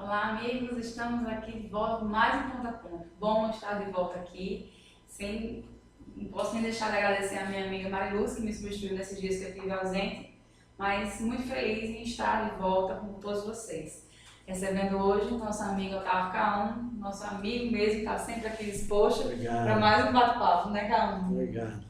Olá, amigos, estamos aqui de volta, mais um Ponto a Ponto. Bom estar de volta aqui. Não posso nem deixar de agradecer a minha amiga Mariluz, que me substituiu nesses dias que eu estive ausente, mas muito feliz em estar de volta com todos vocês. Recebendo hoje nosso amigo Otávio Caum, nosso amigo mesmo, que está sempre aqui disposto para mais um bate-papo, né, Caum? Obrigado.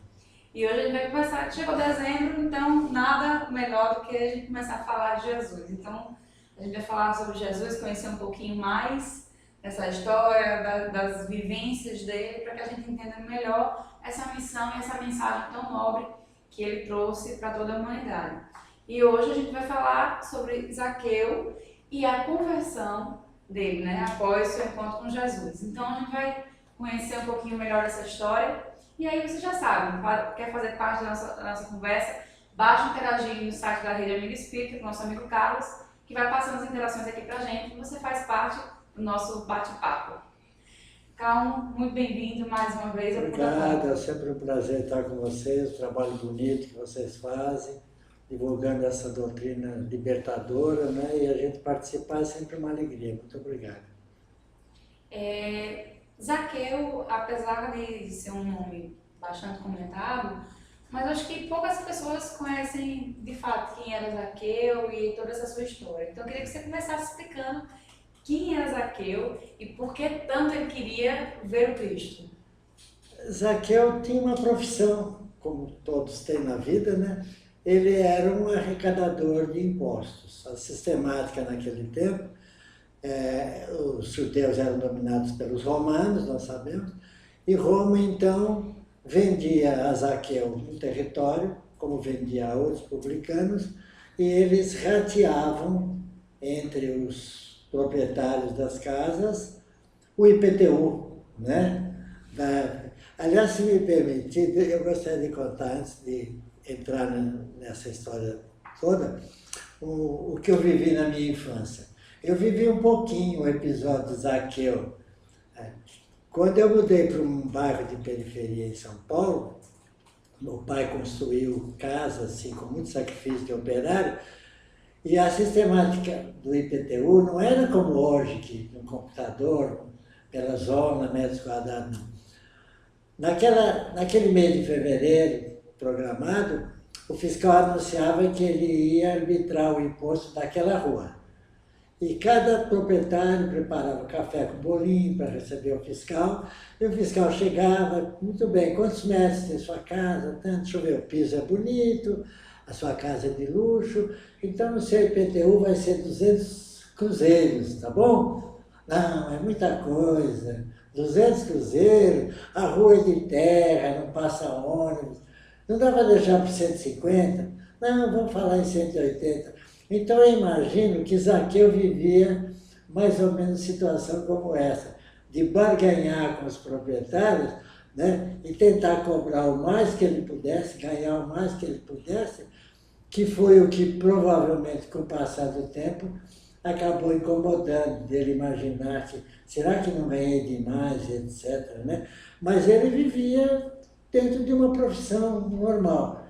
E hoje a gente vai começar, chegou dezembro, então nada melhor do que a gente começar a falar de Jesus. Então, a gente vai falar sobre Jesus, conhecer um pouquinho mais dessa história, das vivências dele, para que a gente entenda melhor essa missão e essa mensagem tão nobre que ele trouxe para toda a humanidade. E hoje a gente vai falar sobre Zaqueu e a conversão dele, né, após seu encontro com Jesus. Então a gente vai conhecer um pouquinho melhor essa história. E aí você já sabe, quer fazer parte da nossa conversa, basta interagir no site da Rede Amigo Espírita com o nosso amigo Carlos, que vai passando as interações aqui pra gente, e você faz parte do nosso bate-papo. Calmo, muito bem-vindo mais uma vez. Obrigado, é sempre um prazer estar com vocês, o trabalho bonito que vocês fazem, divulgando essa doutrina libertadora, né? E a gente participar é sempre uma alegria. Muito obrigado. Zaqueu, apesar de ser um nome bastante comentado, mas acho que poucas pessoas conhecem de fato quem era Zaqueu e toda essa sua história. Então eu queria que você começasse explicando quem era Zaqueu e por que tanto ele queria ver o Cristo. Zaqueu tinha uma profissão, como todos têm na vida, né? Ele era um arrecadador de impostos. A sistemática naquele tempo, os judeus eram dominados pelos romanos, nós sabemos, e Roma então vendia a Zaqueu um território, como vendia a outros publicanos, e eles rateavam entre os proprietários das casas o IPTU, né? Aliás, se me permitir, eu gostaria de contar, antes de entrar nessa história toda, o que eu vivi na minha infância. Eu vivi um pouquinho o episódio de Zaqueu. Quando eu mudei para um bairro de periferia em São Paulo, meu pai construiu casa assim, com muito sacrifício de operário, e a sistemática do IPTU não era como hoje, que no computador, pela zona, metros quadrados, não. Naquele mês de fevereiro programado, o fiscal anunciava que ele ia arbitrar o imposto daquela rua. E cada proprietário preparava café com bolinho para receber o fiscal, e o fiscal chegava, muito bem, quantos metros tem sua casa? Tanto, deixa eu ver, o piso é bonito, a sua casa é de luxo, então o seu IPTU vai ser 200 cruzeiros, tá bom? Não, é muita coisa, 200 cruzeiros, a rua é de terra, não passa ônibus, não dá para deixar por 150? Não, vamos falar em 180. Então eu imagino que Zaqueu vivia mais ou menos situação como essa, de barganhar com os proprietários, né, e tentar cobrar o mais que ele pudesse, ganhar o mais que ele pudesse, que foi o que provavelmente, com o passar do tempo, acabou incomodando dele imaginar que será que não ganhei demais, etc., né? Mas ele vivia dentro de uma profissão normal.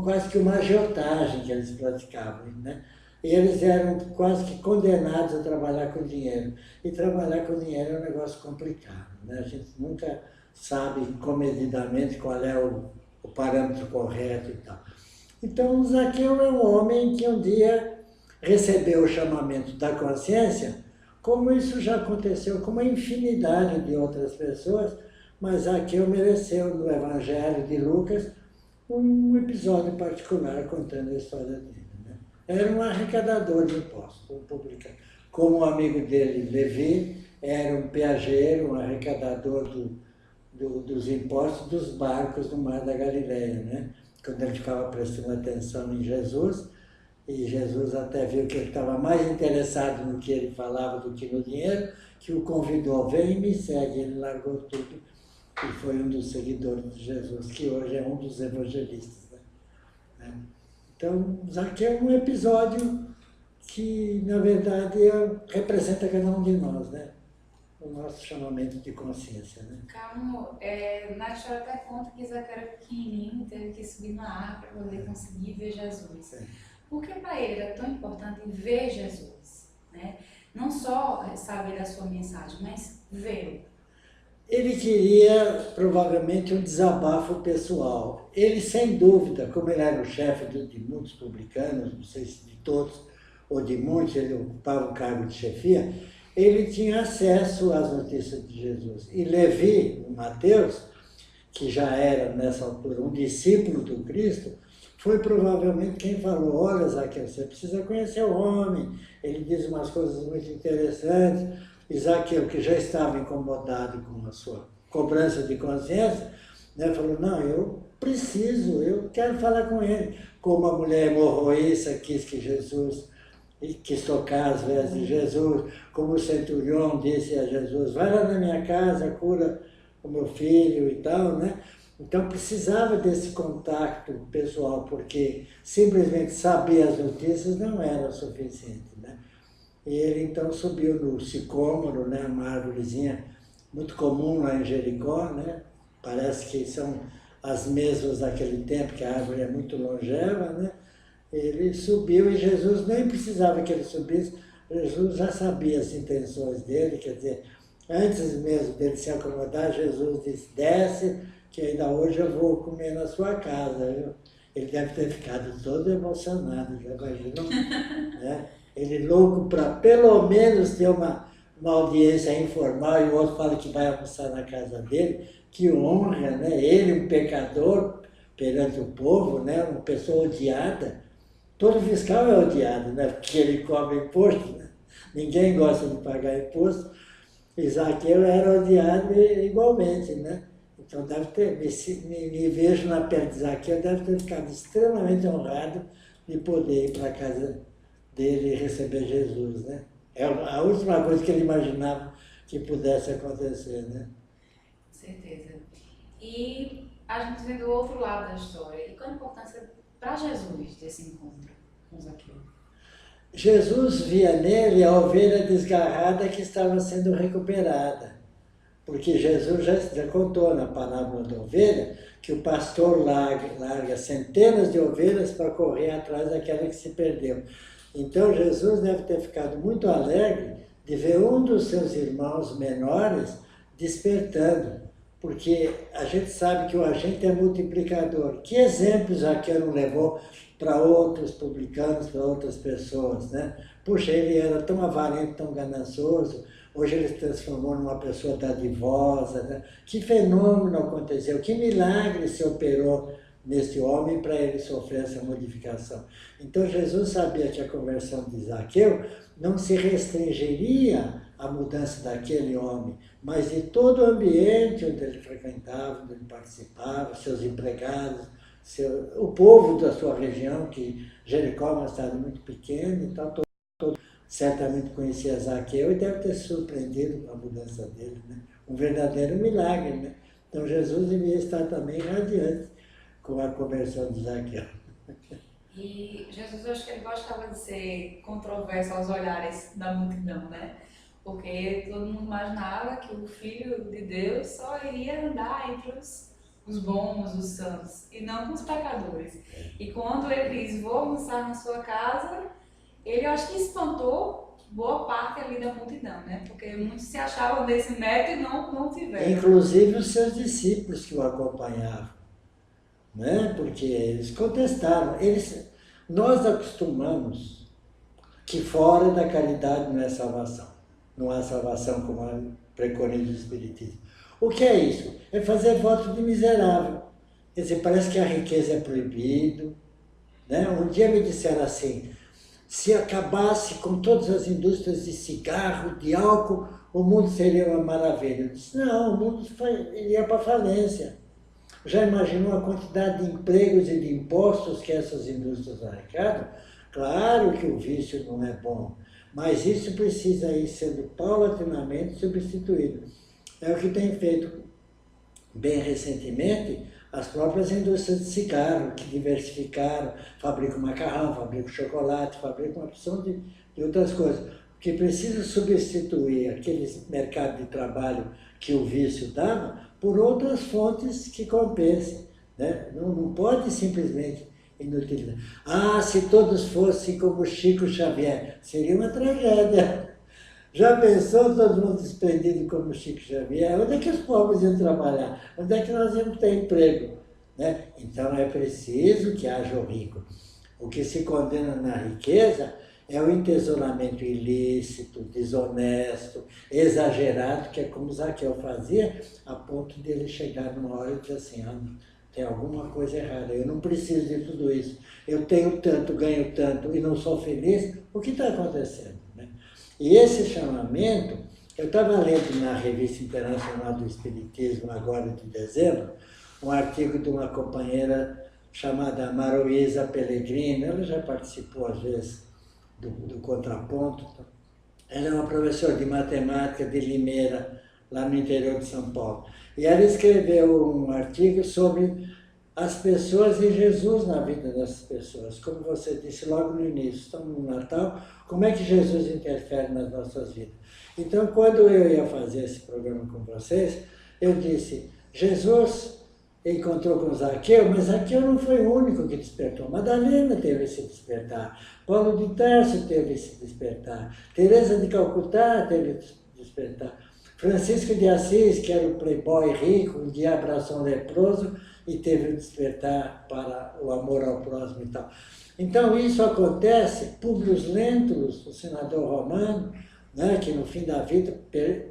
Quase que uma agiotagem que eles praticavam, né? E eles eram quase que condenados a trabalhar com dinheiro. E trabalhar com dinheiro é um negócio complicado, né? A gente nunca sabe comedidamente qual é o parâmetro correto e tal. Então, Zaqueu é um homem que um dia recebeu o chamamento da consciência, como isso já aconteceu com uma infinidade de outras pessoas, mas Zaqueu mereceu no Evangelho de Lucas um episódio particular contando a história dele, né? Era um arrecadador de impostos, um publicano. Como o amigo dele, Levi, era um peageiro, um arrecadador dos impostos dos barcos no Mar da Galileia, né? quando ele ficava prestando atenção em Jesus, e Jesus até viu que ele estava mais interessado no que ele falava do que no dinheiro, que o convidou, vem e me segue. Ele largou tudo e foi um dos seguidores de Jesus, que hoje é um dos evangelistas. Né? Então, Zaqueu é um episódio que, na verdade, representa cada um de nós, né? O nosso chamamento de consciência. Né? Calma, na história até conta que Zaqueu era pequenininho, teve que subir na árvore para poder conseguir ver Jesus. Sim. Por que para ele era tão importante ver Jesus? Né? Não só saber da sua mensagem, mas vê-lo. Ele queria, provavelmente, um desabafo pessoal. Ele, sem dúvida, como ele era o chefe de muitos publicanos, não sei se de todos ou de muitos, ele ocupava o cargo de chefia, ele tinha acesso às notícias de Jesus. E Levi, o Mateus, que já era, nessa altura, um discípulo do Cristo, foi provavelmente quem falou, olha, Zaqueu, você precisa conhecer o homem, ele diz umas coisas muito interessantes. E Zaqueu, que já estava incomodado com a sua cobrança de consciência, né, falou, não, eu quero falar com ele. Como a mulher hemorroísta quis que Jesus, quis tocar as vestes de Jesus, como o centurião disse a Jesus, vai lá na minha casa, cura o meu filho e tal, né? Então precisava desse contato pessoal, porque simplesmente saber as notícias não era suficiente, né? E ele então subiu no sicômoro, né, uma árvorezinha muito comum lá em Jericó, né? Parece que são as mesmas daquele tempo, que a árvore é muito longeva, né? Ele subiu e Jesus nem precisava que ele subisse, Jesus já sabia as intenções dele, quer dizer, antes mesmo dele se acomodar, Jesus disse, desce, que ainda hoje eu vou comer na sua casa, viu? Ele deve ter ficado todo emocionado, já imaginou? Né? Ele louco para pelo menos ter uma audiência informal e o outro fala que vai almoçar na casa dele, que honra, né? Ele, um pecador perante o povo, né? Uma pessoa odiada. Todo fiscal é odiado, né? Porque ele cobra imposto, né? Ninguém gosta de pagar imposto. E Zaqueu era odiado igualmente, né? Então deve ter, me vejo na pele de Zaqueu, deve ter ficado extremamente honrado de poder ir para a casa dele e receber Jesus, né? É a última coisa que ele imaginava que pudesse acontecer, né? Com certeza. E a gente vê do outro lado da história. E qual a importância para Jesus desse encontro com Zaqueu? Jesus via nele a ovelha desgarrada que estava sendo recuperada. Porque Jesus já contou na parábola da ovelha que o pastor larga centenas de ovelhas para correr atrás daquela que se perdeu. Então Jesus deve ter ficado muito alegre de ver um dos seus irmãos menores despertando, porque a gente sabe que o agente é multiplicador. Que exemplos Zaqueu não levou para outros publicanos, para outras pessoas, né? Puxa, ele era tão avarento, tão ganancioso, hoje ele se transformou numa pessoa dadivosa, né? Que fenômeno aconteceu, que milagre se operou nesse homem para ele sofrer essa modificação. Então Jesus sabia que a conversão de Zaqueu não se restringiria à mudança daquele homem, mas de todo o ambiente onde ele frequentava, onde ele participava, seus empregados, o povo da sua região, que Jericó é uma cidade muito pequena, então todo certamente conhecia Zaqueu e deve ter se surpreendido com a mudança dele, né? Um verdadeiro milagre, né? Então Jesus devia estar também radiante com a conversão de Zaqueu. E Jesus, eu acho que ele gostava de ser controverso aos olhares da multidão, né? Porque todo mundo imaginava que o Filho de Deus só iria andar entre os bons, os santos, e não com os pecadores. E quando ele diz, vou almoçar na sua casa, ele, eu acho que espantou boa parte ali da multidão, né? Porque muitos se achavam desse método e não tiveram. Inclusive os seus discípulos que o acompanhavam, né? Porque eles contestaram. Nós acostumamos que fora da caridade não é salvação. Não há salvação como preconiza o Espiritismo. O que é isso? É fazer voto de miserável. Quer dizer, parece que a riqueza é proibido, né? Um dia me disseram assim, se acabasse com todas as indústrias de cigarro, de álcool, o mundo seria uma maravilha. Eu disse, não, o mundo iria para a falência. Já imaginou a quantidade de empregos e de impostos que essas indústrias arrecadam? Claro que o vício não é bom, mas isso precisa ir sendo paulatinamente substituído. É o que tem feito bem recentemente as próprias indústrias de cigarro, que diversificaram, fabricam macarrão, fabricam chocolate, fabricam uma opção de outras coisas. O que precisa substituir aquele mercado de trabalho que o vício dava por outras fontes que compensem. Né? Não pode simplesmente inutilizar. Ah, se todos fossem como Chico Xavier, seria uma tragédia. Já pensou todo mundo desprendido como Chico Xavier? Onde é que os pobres iam trabalhar? Onde é que nós íamos ter emprego? Né? Então é preciso que haja o rico. O que se condena na riqueza é o entesouramento ilícito, desonesto, exagerado, que é como Zaqueu fazia, a ponto de ele chegar numa hora e dizer assim, tem alguma coisa errada, eu não preciso de tudo isso. Eu tenho tanto, ganho tanto e não sou feliz. O que está acontecendo? Né? E esse chamamento, eu estava lendo na Revista Internacional do Espiritismo, agora de dezembro, um artigo de uma companheira chamada Maroísa Pellegrini, ela já participou às vezes do Contraponto. Ela é uma professora de matemática de Limeira, lá no interior de São Paulo. E ela escreveu um artigo sobre as pessoas e Jesus na vida dessas pessoas. Como você disse logo no início, estamos no Natal, como é que Jesus interfere nas nossas vidas? Então, quando eu ia fazer esse programa com vocês, eu disse, Jesus encontrou com Zaqueu, mas Zaqueu não foi o único que despertou. Madalena teve esse despertar, Paulo de Tarso teve esse despertar, Teresa de Calcutá teve esse despertar, Francisco de Assis, que era o playboy rico, um dia abraçou um leproso e teve o despertar para o amor ao próximo e tal. Então isso acontece, Públio Lentulus, o senador romano, né, que no fim da vida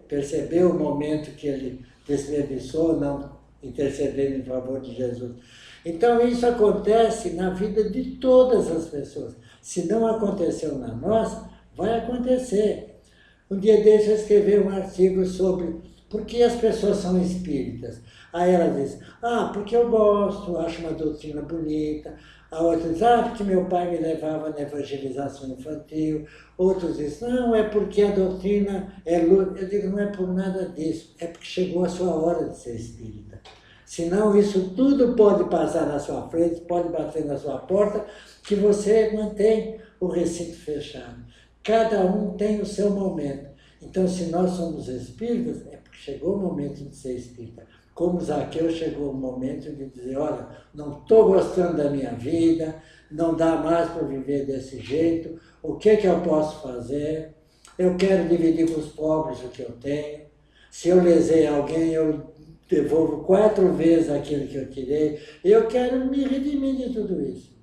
percebeu o momento que ele desperdiçou, não intercedendo em favor de Jesus. Então isso acontece na vida de todas as pessoas. Se não aconteceu na nossa, vai acontecer. Um dia desse eu escrevi um artigo sobre por que as pessoas são espíritas. Aí ela diz, porque eu gosto, acho uma doutrina bonita. A outra diz, porque meu pai me levava na evangelização infantil. Outros dizem, não, é porque a doutrina é luz. Eu digo, não é por nada disso, é porque chegou a sua hora de ser espírita. Senão isso tudo pode passar na sua frente, pode bater na sua porta, que você mantém o recinto fechado. Cada um tem o seu momento. Então, se nós somos espíritas, é porque chegou o momento de ser espírita. Como Zaqueu chegou o momento de dizer, olha, não estou gostando da minha vida, não dá mais para viver desse jeito, o que eu posso fazer? Eu quero dividir com os pobres o que eu tenho. Se eu lesei alguém, eu devolvo 4 vezes aquilo que eu tirei. Eu quero me redimir de tudo isso.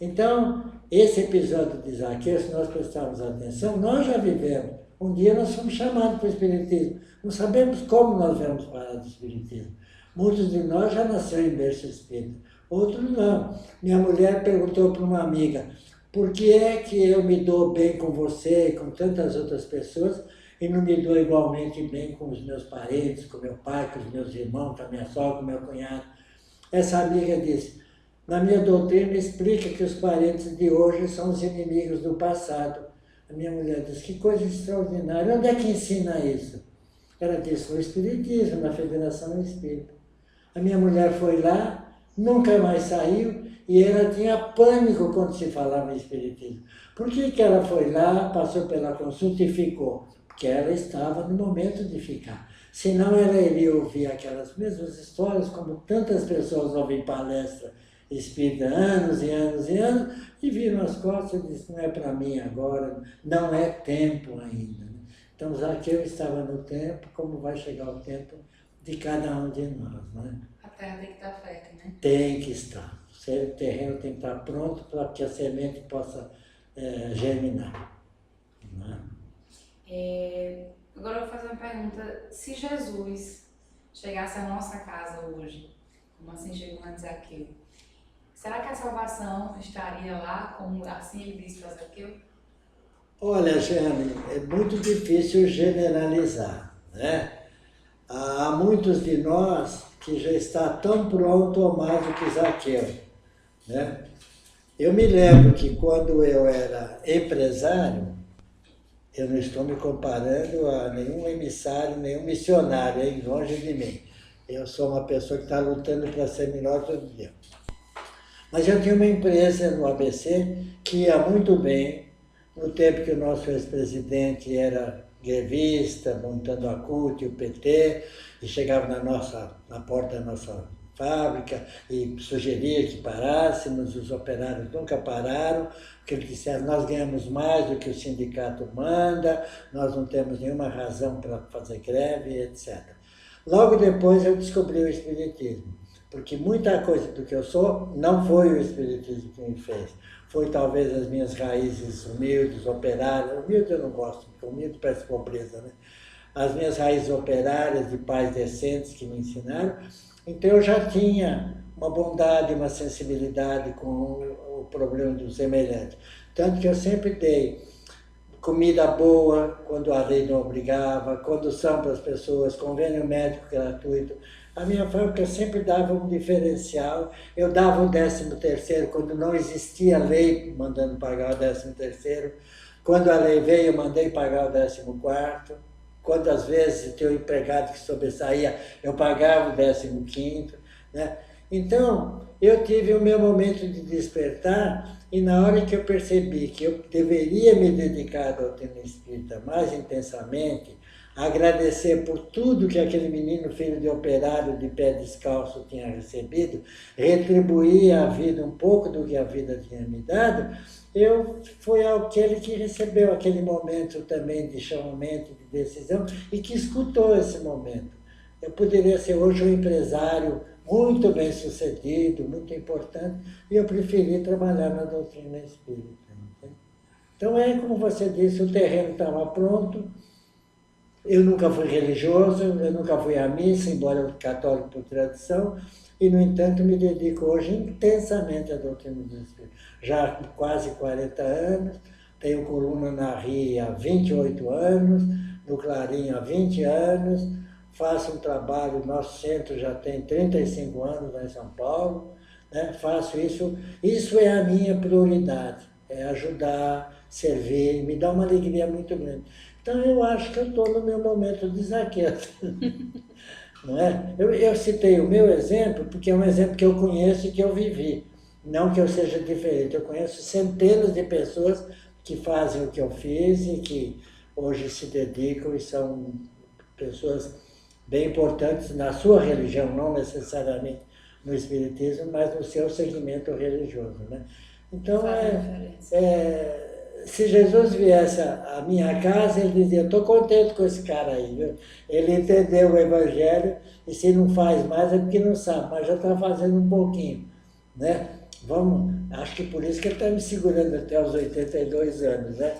Então, esse episódio de Zaqueu, se nós prestarmos atenção, nós já vivemos. Um dia nós fomos chamados para o Espiritismo. Não sabemos como nós viemos parar do Espiritismo. Muitos de nós já nasceram em berço espírita, outros não. Minha mulher perguntou para uma amiga, por que é que eu me dou bem com você e com tantas outras pessoas e não me dou igualmente bem com os meus parentes, com meu pai, com os meus irmãos, com a minha sogra, com o meu cunhado? Essa amiga disse, na minha doutrina explica que os parentes de hoje são os inimigos do passado. A minha mulher disse, que coisa extraordinária, onde é que ensina isso? Ela disse, no Espiritismo, na Federação Espírita. A minha mulher foi lá, nunca mais saiu, e ela tinha pânico quando se falava em Espiritismo. Por que ela foi lá, passou pela consulta e ficou? Porque ela estava no momento de ficar. Senão ela iria ouvir aquelas mesmas histórias, como tantas pessoas ouvem palestra espírita anos e anos e anos, e viram as costas e disseram, não é para mim agora, não é tempo ainda. Então Zaqueu estava no tempo, como vai chegar o tempo de cada um de nós. Né? A terra tem que estar fértil, né? Tem que estar. O terreno tem que estar pronto para que a semente possa germinar. Né? Agora eu vou fazer uma pergunta. Se Jesus chegasse à nossa casa hoje, como assim chegou antes Zaqueu, será que a salvação estaria lá, como assim ele disse para Zaqueu? Olha, Jane, é muito difícil generalizar, né? Há muitos de nós que já está tão pronto ou mais do que Zaqueu, né? Eu me lembro que quando eu era empresário, eu não estou me comparando a nenhum emissário, nenhum missionário, hein? Longe de mim. Eu sou uma pessoa que está lutando para ser melhor todo dia. Mas eu tinha uma empresa no ABC que ia muito bem, no tempo que o nosso ex-presidente era grevista, montando a CUT e o PT, e chegava na porta da nossa fábrica e sugeria que parássemos, os operários nunca pararam, porque eles disseram, nós ganhamos mais do que o sindicato manda, nós não temos nenhuma razão para fazer greve, etc. Logo depois eu descobri o Espiritismo, porque muita coisa do que eu sou não foi o Espiritismo que me fez. Foi talvez as minhas raízes humildes, operárias. Humilde eu não gosto, porque humilde parece pobreza, né? As minhas raízes operárias de pais decentes que me ensinaram. Então eu já tinha uma bondade, uma sensibilidade com o problema do semelhante. Tanto que eu sempre dei comida boa, quando a lei não obrigava, condução para as pessoas, convênio médico gratuito. A minha fábrica sempre dava um diferencial. Eu dava o 13º quando não existia lei mandando pagar o 13º. Quando a lei veio, eu mandei pagar o 14º. Quantas vezes tinha um empregado que sobressaía, eu pagava o 15º. Né? Então, eu tive o meu momento de despertar e na hora que eu percebi que eu deveria me dedicar à doutrina espírita mais intensamente, agradecer por tudo que aquele menino, filho de operário de pé descalço, tinha recebido, retribuir à vida um pouco do que a vida tinha me dado, eu fui aquele que recebeu aquele momento também de chamamento, de decisão, e que escutou esse momento. Eu poderia ser hoje um empresário muito bem sucedido, muito importante, e eu preferi trabalhar na doutrina espírita. Então é como você disse, o terreno estava pronto. Eu nunca fui religioso, eu nunca fui à missa, embora eu católico por tradição, e, no entanto, me dedico hoje intensamente à doutrina do Espírito. Já há quase 40 anos, tenho coluna na RI há 28 anos, no Clarim há 20 anos, faço um trabalho, nosso centro já tem 35 anos lá em São Paulo, né? Faço isso é a minha prioridade, é ajudar, servir, me dá uma alegria muito grande. Então, eu acho que eu estou no meu momento de Zaqueu. Não é? Eu citei o meu exemplo porque é um exemplo que eu conheço e que eu vivi. Não que eu seja diferente. Eu conheço centenas de pessoas que fazem o que eu fiz e que hoje se dedicam e são pessoas bem importantes na sua religião, não necessariamente no espiritismo, mas no seu segmento religioso. Né? Então, se Jesus viesse à minha casa, ele dizia, estou contente com esse cara aí, viu? Ele entendeu o Evangelho e se não faz mais é porque não sabe, mas já está fazendo um pouquinho. Né? Acho que por isso que ele está me segurando até os 82 anos. Né?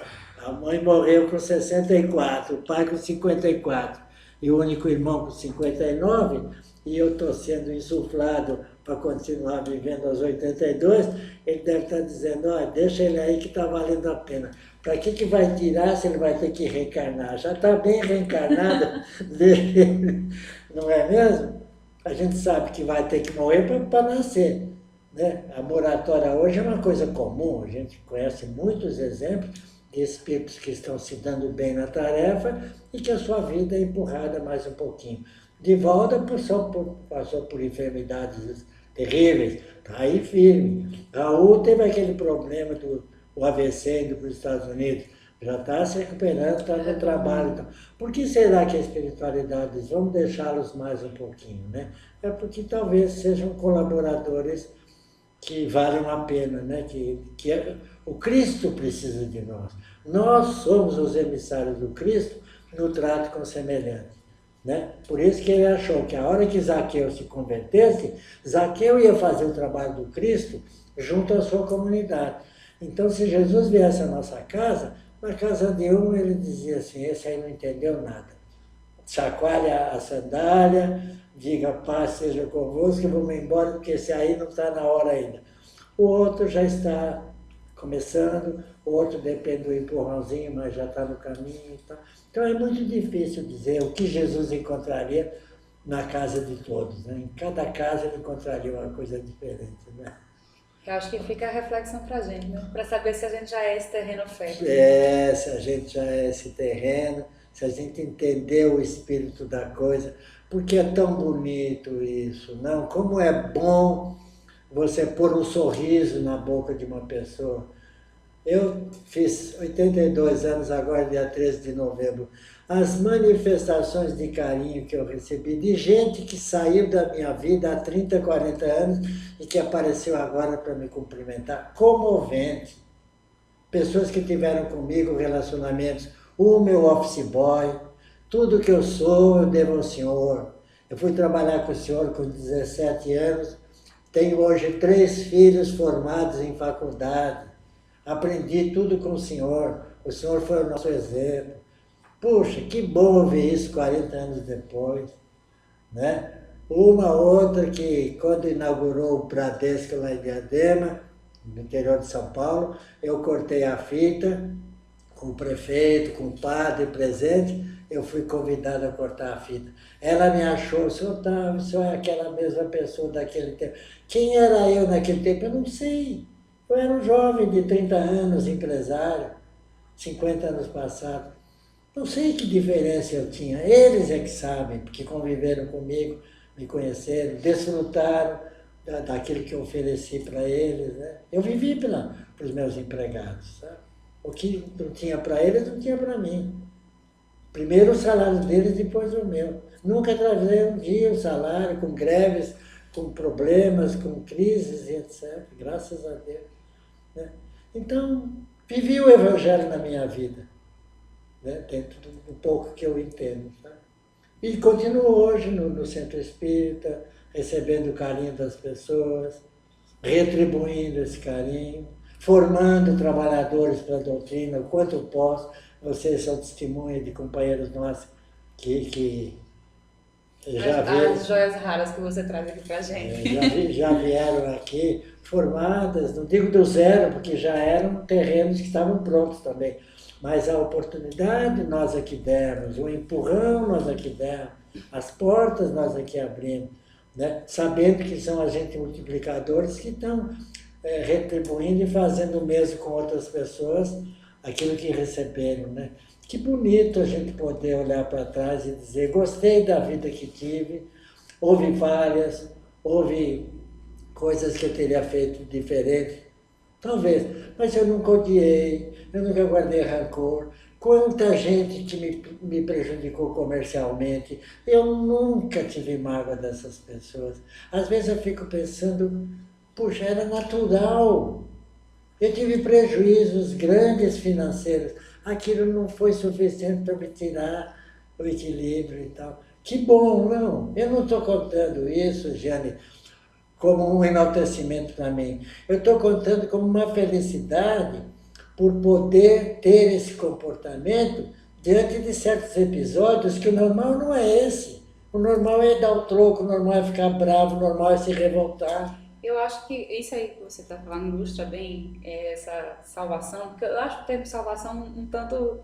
A mãe morreu com 64, o pai com 54 e o único irmão com 59, e eu estou sendo insuflado para continuar vivendo aos 82, ele deve estar dizendo, deixa ele aí que está valendo a pena. Para que vai tirar se ele vai ter que reencarnar? Já está bem reencarnado dele, não é mesmo? A gente sabe que vai ter que morrer para nascer. Né? A moratória hoje é uma coisa comum, a gente conhece muitos exemplos de espíritos que estão se dando bem na tarefa e que a sua vida é empurrada mais um pouquinho. De volta, passou por enfermidades terríveis, está aí firme. Raul teve aquele problema do AVC indo para os Estados Unidos, já está se recuperando, está no trabalho. Então. Por que será que a espiritualidade diz, vamos deixá-los mais um pouquinho? Né? É porque talvez sejam colaboradores que valem a pena, né? que o Cristo precisa de nós. Nós somos os emissários do Cristo no trato com semelhantes. Né? Por isso que ele achou que a hora que Zaqueu se convertesse, Zaqueu ia fazer o trabalho do Cristo junto à sua comunidade. Então, se Jesus viesse à nossa casa, na casa de um ele dizia assim, esse aí não entendeu nada. Chacoalha a sandália, diga paz seja convosco, que vamos embora, porque esse aí não está na hora ainda. O outro já está começando, o outro depende do empurrãozinho, mas já está no caminho. Então é muito difícil dizer o que Jesus encontraria na casa de todos, né? Em cada casa ele encontraria uma coisa diferente, né? Eu acho que fica a reflexão para a gente, né? Para saber se a gente já é esse terreno fértil. Se a gente já é esse terreno, se a gente entender o espírito da coisa, porque é tão bonito isso, não? Como é bom você pôr um sorriso na boca de uma pessoa. Eu fiz 82 anos agora, dia 13 de novembro. As manifestações de carinho que eu recebi de gente que saiu da minha vida há 30, 40 anos e que apareceu agora para me cumprimentar, comovente. Pessoas que tiveram comigo relacionamentos, o meu office boy, tudo que eu sou eu devo ao senhor. Eu fui trabalhar com o senhor com 17 anos, tenho hoje 3 filhos formados em faculdade. Aprendi tudo com o senhor foi o nosso exemplo. Puxa, que bom ouvir isso 40 anos depois, né? Uma outra que, quando inaugurou o Bradesco lá em Diadema, no interior de São Paulo, eu cortei a fita com o prefeito, com o padre presente, eu fui convidado a cortar a fita. Ela me achou, o senhor é aquela mesma pessoa daquele tempo. Quem era eu naquele tempo? Eu não sei. Eu era um jovem de 30 anos, empresário, 50 anos passados. Não sei que diferença eu tinha. Eles é que sabem, porque conviveram comigo, me conheceram, desfrutaram daquilo que eu ofereci para eles. Né? Eu vivi para os meus empregados. Sabe? O que não tinha para eles, não tinha para mim. Primeiro o salário deles, depois o meu. Nunca atrasei um dia o salário, com greves, com problemas, com crises e etc. Graças a Deus. Né? Então, vivi o Evangelho na minha vida, né? Dentro do pouco que eu entendo. Sabe? E continuo hoje no Centro Espírita, recebendo o carinho das pessoas, retribuindo esse carinho, formando trabalhadores para a doutrina, o quanto eu posso. Vocês são testemunha de companheiros nossos que já vieram. As joias raras que você traz aqui para a gente. Já vieram aqui formadas, não digo do zero, porque já eram terrenos que estavam prontos também. Mas a oportunidade nós aqui demos, o empurrão nós aqui demos, as portas nós aqui abrimos, né? Sabendo que são agentes multiplicadores que estão retribuindo e fazendo o mesmo com outras pessoas, aquilo que receberam. Né? Que bonito a gente poder olhar para trás e dizer, gostei da vida que tive, houve falhas, houve coisas que eu teria feito diferente, talvez, mas eu nunca odiei, eu nunca guardei rancor. Quanta gente que me prejudicou comercialmente, eu nunca tive mágoa dessas pessoas. Às vezes eu fico pensando, puxa, era natural. Eu tive prejuízos grandes financeiros. Aquilo não foi suficiente para me tirar o equilíbrio e tal. Que bom, não. Eu não estou contando isso, Jane, como um enaltecimento para mim. Eu estou contando como uma felicidade por poder ter esse comportamento diante de certos episódios que o normal não é esse. O normal é dar o troco, o normal é ficar bravo, o normal é se revoltar. Eu acho que isso aí que você está falando ilustra bem essa salvação, porque eu acho que o termo salvação um tanto...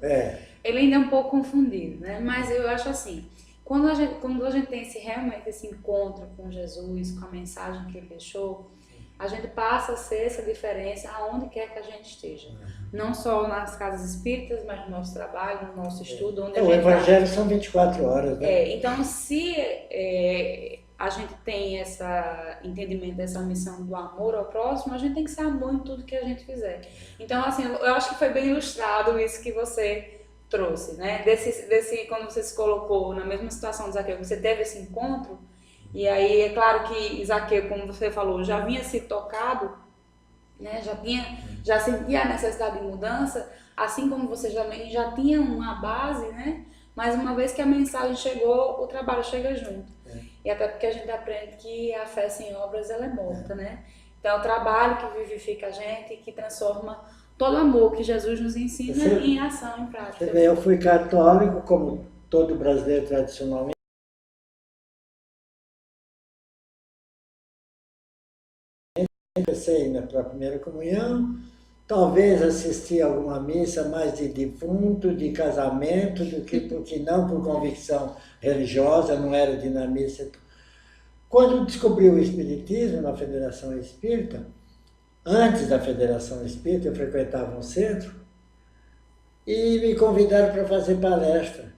Ele ainda é um pouco confundido, né? Mas eu acho assim, quando a gente tem realmente esse encontro com Jesus, com a mensagem que ele deixou, a gente passa a ser essa diferença aonde quer que a gente esteja. Não só nas casas espíritas, mas no nosso trabalho, no nosso estudo. Onde o Evangelho são 24 horas, né? Então, se a gente tem esse entendimento dessa missão do amor ao próximo, a gente tem que ser amor em tudo que a gente fizer. Então, assim, eu acho que foi bem ilustrado isso que você trouxe, né? Quando você se colocou na mesma situação de Zaqueu, você teve esse encontro, e aí é claro que Zaqueu, como você falou, já vinha se tocado, né? Já sentia a necessidade de mudança, assim como você já tinha uma base, né? Mas uma vez que a mensagem chegou, o trabalho chega junto. E até porque a gente aprende que a fé sem obras ela é morta, né? Então é o trabalho que vivifica a gente, que transforma todo o amor que Jesus nos ensina em ação, em prática. Eu fui católico, como todo brasileiro tradicionalmente. Comecei para a primeira comunhão, talvez assistir alguma missa mais de defunto, de casamento, do que porque não por convicção religiosa, não era de ir na missa. Quando descobri o Espiritismo na Federação Espírita, antes da Federação Espírita, eu frequentava um centro e me convidaram para fazer palestra.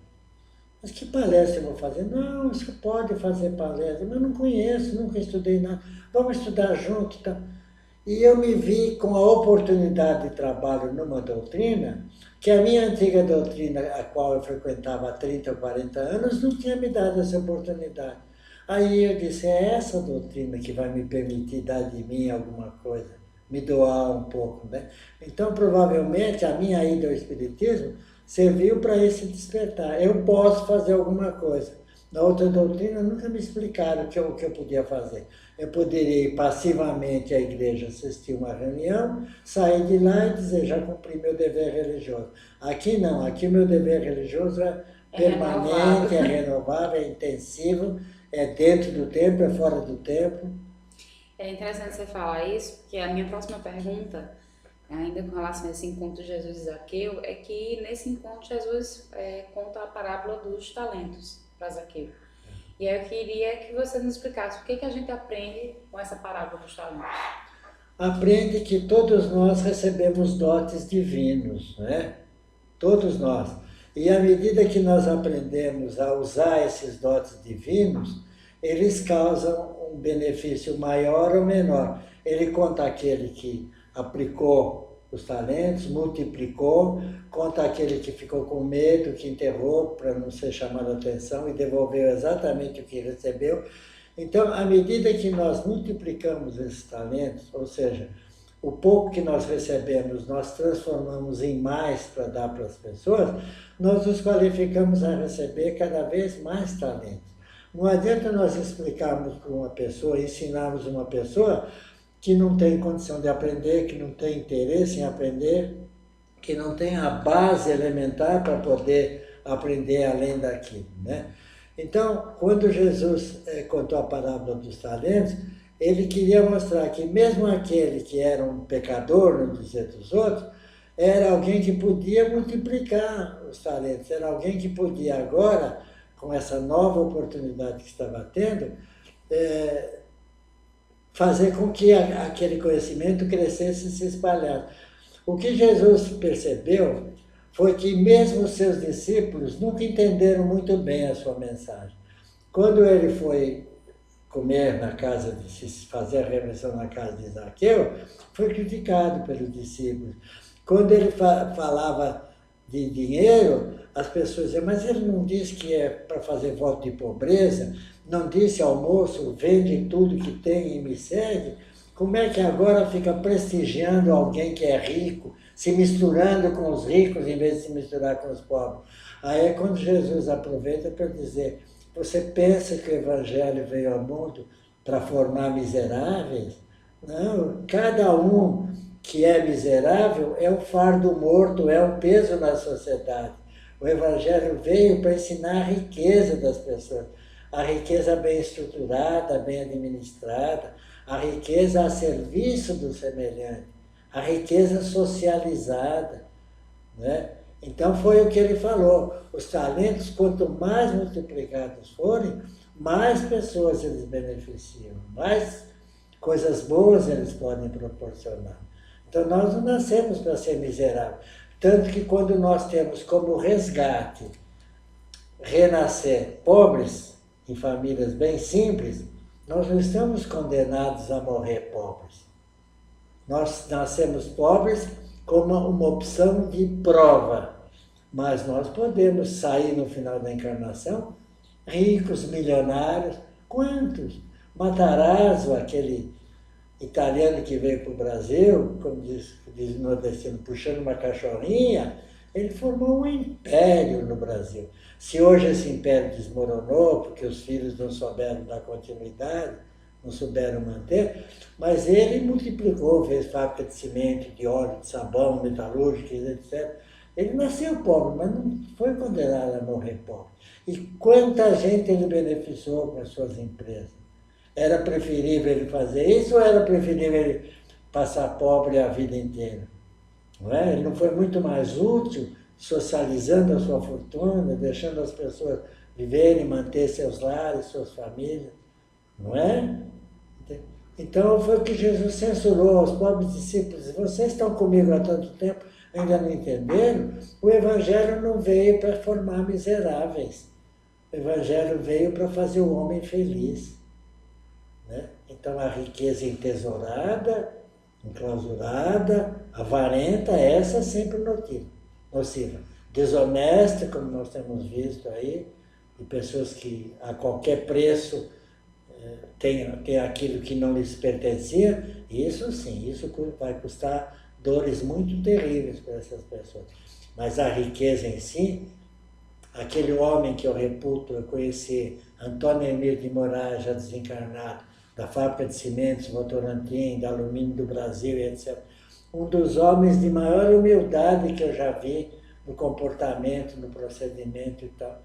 Mas que palestra eu vou fazer? Não, você pode fazer palestra, mas eu não conheço, nunca estudei nada. Vamos estudar junto, tá? E eu me vi com a oportunidade de trabalho numa doutrina, que a minha antiga doutrina, a qual eu frequentava há 30 ou 40 anos, não tinha me dado essa oportunidade. Aí eu disse, é essa doutrina que vai me permitir dar de mim alguma coisa, me doar um pouco, né? Então, provavelmente, a minha ida ao Espiritismo serviu para esse despertar. Eu posso fazer alguma coisa. Na outra doutrina, nunca me explicaram o que eu podia fazer. Eu poderia ir passivamente à igreja assistir uma reunião, sair de lá e dizer, já cumpri meu dever religioso. Aqui não, aqui meu dever religioso é permanente, é renovável, é intensivo, é dentro do tempo, é fora do tempo. É interessante você falar isso, porque a minha próxima pergunta, ainda com relação a esse encontro de Jesus e Zaqueu, é que nesse encontro Jesus conta a parábola dos talentos para Zaqueu. E aí eu queria que você nos explicasse o que a gente aprende com essa parábola dos talentos. Aprende que todos nós recebemos dotes divinos, né? Todos nós. E à medida que nós aprendemos a usar esses dotes divinos, eles causam um benefício maior ou menor. Ele conta aquele que aplicou os talentos, multiplicou, conta aquele que ficou com medo, que enterrou para não ser chamado a atenção e devolveu exatamente o que recebeu. Então, à medida que nós multiplicamos esses talentos, ou seja, o pouco que nós recebemos, nós transformamos em mais para dar para as pessoas, nós nos qualificamos a receber cada vez mais talentos. Não adianta nós explicarmos para uma pessoa, ensinarmos uma pessoa que não tem condição de aprender, que não tem interesse em aprender, que não tem a base elementar para poder aprender além daquilo, né? Então, quando Jesus contou a parábola dos talentos, ele queria mostrar que mesmo aquele que era um pecador, no dizer dos outros, era alguém que podia multiplicar os talentos, era alguém que podia agora, com essa nova oportunidade que estava tendo, fazer com que aquele conhecimento crescesse e se espalhasse. O que Jesus percebeu foi que mesmo os seus discípulos nunca entenderam muito bem a sua mensagem. Quando ele foi comer na casa, se fazer a refeição na casa de Zaqueu, foi criticado pelos discípulos. Quando ele falava de dinheiro, as pessoas diziam, mas ele não disse que é para fazer voto de pobreza, não disse ao moço, vende tudo que tem e me segue. Como é que agora fica prestigiando alguém que é rico, se misturando com os ricos em vez de se misturar com os pobres? Aí é quando Jesus aproveita para dizer, você pensa que o Evangelho veio ao mundo para formar miseráveis? Não, cada um que é miserável é um fardo morto, é um peso na sociedade. O Evangelho veio para ensinar a riqueza das pessoas, a riqueza bem estruturada, bem administrada, a riqueza a serviço do semelhante, a riqueza socializada, né? Então foi o que ele falou, os talentos, quanto mais multiplicados forem, mais pessoas eles beneficiam, mais coisas boas eles podem proporcionar. Então nós não nascemos para ser miseráveis, tanto que quando nós temos como resgate renascer pobres, em famílias bem simples, nós não estamos condenados a morrer pobres. Nós nascemos pobres como uma opção de prova, mas nós podemos sair no final da encarnação ricos, milionários. Quantos? Matarazzo, aquele italiano que veio para o Brasil, como diz o nordestino, puxando uma cachorrinha, ele formou um império no Brasil. Se hoje esse império desmoronou, porque os filhos não souberam dar continuidade, não souberam manter, mas ele multiplicou, fez fábrica de cimento, de óleo, de sabão, metalúrgicos, etc. Ele nasceu pobre, mas não foi condenado a morrer pobre. E quanta gente ele beneficiou com as suas empresas? Era preferível ele fazer isso ou era preferível ele passar pobre a vida inteira? não é? Ele não foi muito mais útil socializando a sua fortuna, deixando as pessoas viverem, manter seus lares, suas famílias, não é? Então foi o que Jesus censurou aos pobres discípulos. Vocês estão comigo há tanto tempo, ainda não entenderam? O Evangelho não veio para formar miseráveis. O Evangelho veio para fazer o homem feliz. Né? Então a riqueza entesourada, enclausurada, avarenta, essa é sempre nociva. Desonesta, como nós temos visto aí, de pessoas que a qualquer preço tem aquilo que não lhes pertencia, isso sim, isso vai custar dores muito terríveis para essas pessoas. Mas a riqueza em si, aquele homem que eu reputo, eu conheci, Antônio Emílio de Moraes, já desencarnado, da fábrica de cimentos, Votorantim, da Alumínio do Brasil, etc. Um dos homens de maior humildade que eu já vi no comportamento, no procedimento e tal.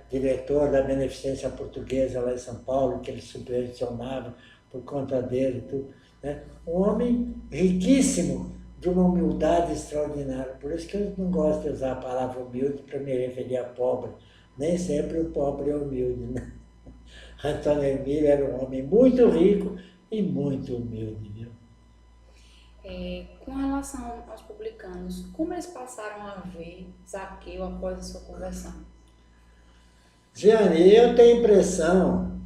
Diretor da Beneficência Portuguesa lá em São Paulo, que ele subvencionava por conta dele. Tudo, né? Um homem riquíssimo, de uma humildade extraordinária. Por isso que eu não gosto de usar a palavra humilde para me referir a pobre. Nem sempre o pobre é humilde. Né? Antônio Emílio era um homem muito rico e muito humilde. Viu? Com relação aos publicanos, como eles passaram a ver Zaqueu após a sua conversão? Giane, eu tenho a impressão,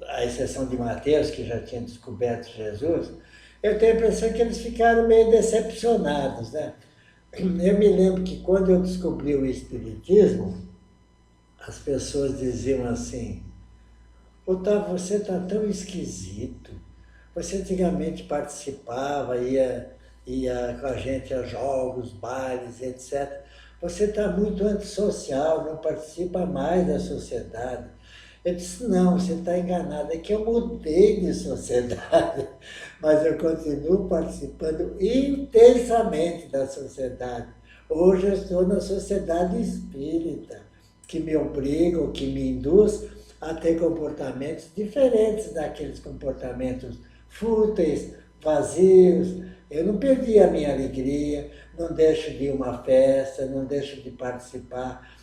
à exceção de Mateus, que já tinha descoberto Jesus, eu tenho a impressão que eles ficaram meio decepcionados. Né? Eu me lembro que quando eu descobri o Espiritismo, as pessoas diziam assim: Otávio, você está tão esquisito. Você antigamente participava, ia com a gente a jogos, bailes, etc. Você está muito antissocial, não participa mais da sociedade. Eu disse, não, você está enganado, é que eu mudei de sociedade, mas eu continuo participando intensamente da sociedade. Hoje eu estou na sociedade espírita, que me obriga, ou que me induz a ter comportamentos diferentes daqueles comportamentos fúteis, vazios. Eu não perdi a minha alegria, não deixo de ir a uma festa, não deixo de participar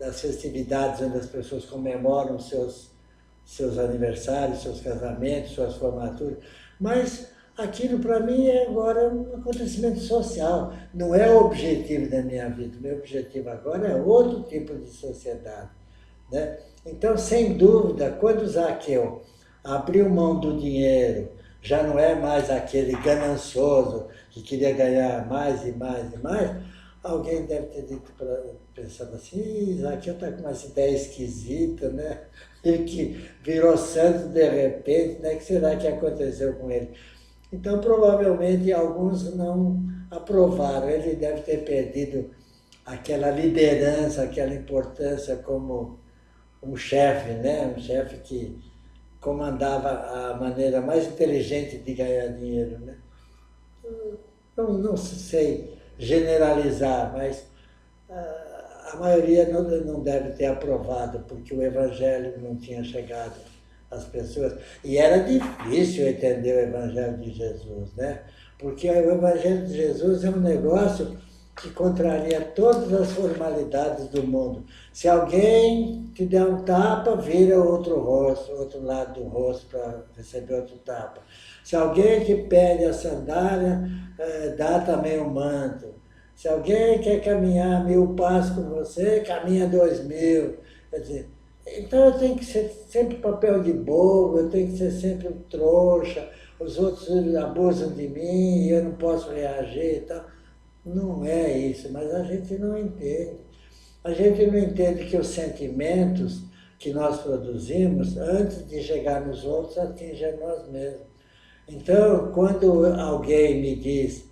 das festividades onde as pessoas comemoram seus aniversários, seus casamentos, suas formaturas. Mas aquilo para mim é agora um acontecimento social, não é o objetivo da minha vida. O meu objetivo agora é outro tipo de sociedade. Né? Então, sem dúvida, quando Zaqueu abriu mão do dinheiro, já não é mais aquele ganancioso que queria ganhar mais e mais e mais, alguém deve ter dito, pensando assim, Zaqueu está com umas ideias esquisitas, né? E que virou santo de repente, né? O que será que aconteceu com ele? Então, provavelmente, alguns não aprovaram. Ele deve ter perdido aquela liderança, aquela importância como um chefe, né? Um chefe que comandava a maneira mais inteligente de ganhar dinheiro. Né? Não sei generalizar, mas a maioria não deve ter aprovado, porque o Evangelho não tinha chegado às pessoas. E era difícil entender o Evangelho de Jesus, né? Porque o Evangelho de Jesus é um negócio que contraria todas as formalidades do mundo. Se alguém te der um tapa, vira outro rosto, outro lado do rosto para receber outro tapa. Se alguém te pede a sandália, dá também o manto. Se alguém quer caminhar 1000 passos com você, caminha 2000. Quer dizer, então eu tenho que ser sempre papel de bobo, eu tenho que ser sempre um trouxa, os outros abusam de mim e eu não posso reagir e tal. Não é isso, mas a gente não entende. A gente não entende que os sentimentos que nós produzimos, antes de chegar nos outros, atingem a nós mesmos. Então, quando alguém me diz,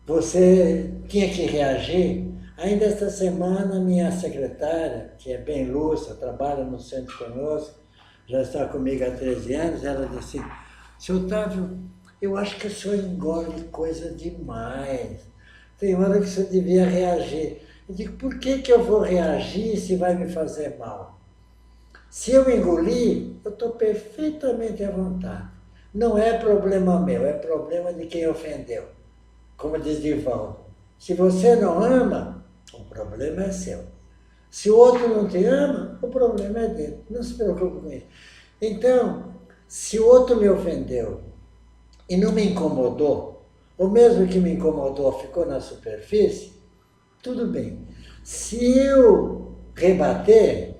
você tinha que reagir, ainda esta semana minha secretária, que é bem lúcida, trabalha no centro conosco, já está comigo há 13 anos, ela disse, Sr. Otávio, eu acho que o senhor engole coisa demais. Tem hora que o senhor devia reagir. Eu digo, por que eu vou reagir se vai me fazer mal? Se eu engolir, eu estou perfeitamente à vontade. não é problema meu, é problema de quem ofendeu. Como diz Divaldo, se você não ama, o problema é seu. Se o outro não te ama, o problema é dele. Não se preocupe com isso. Então, se o outro me ofendeu e não me incomodou, ou mesmo que me incomodou ficou na superfície, tudo bem. Se eu rebater,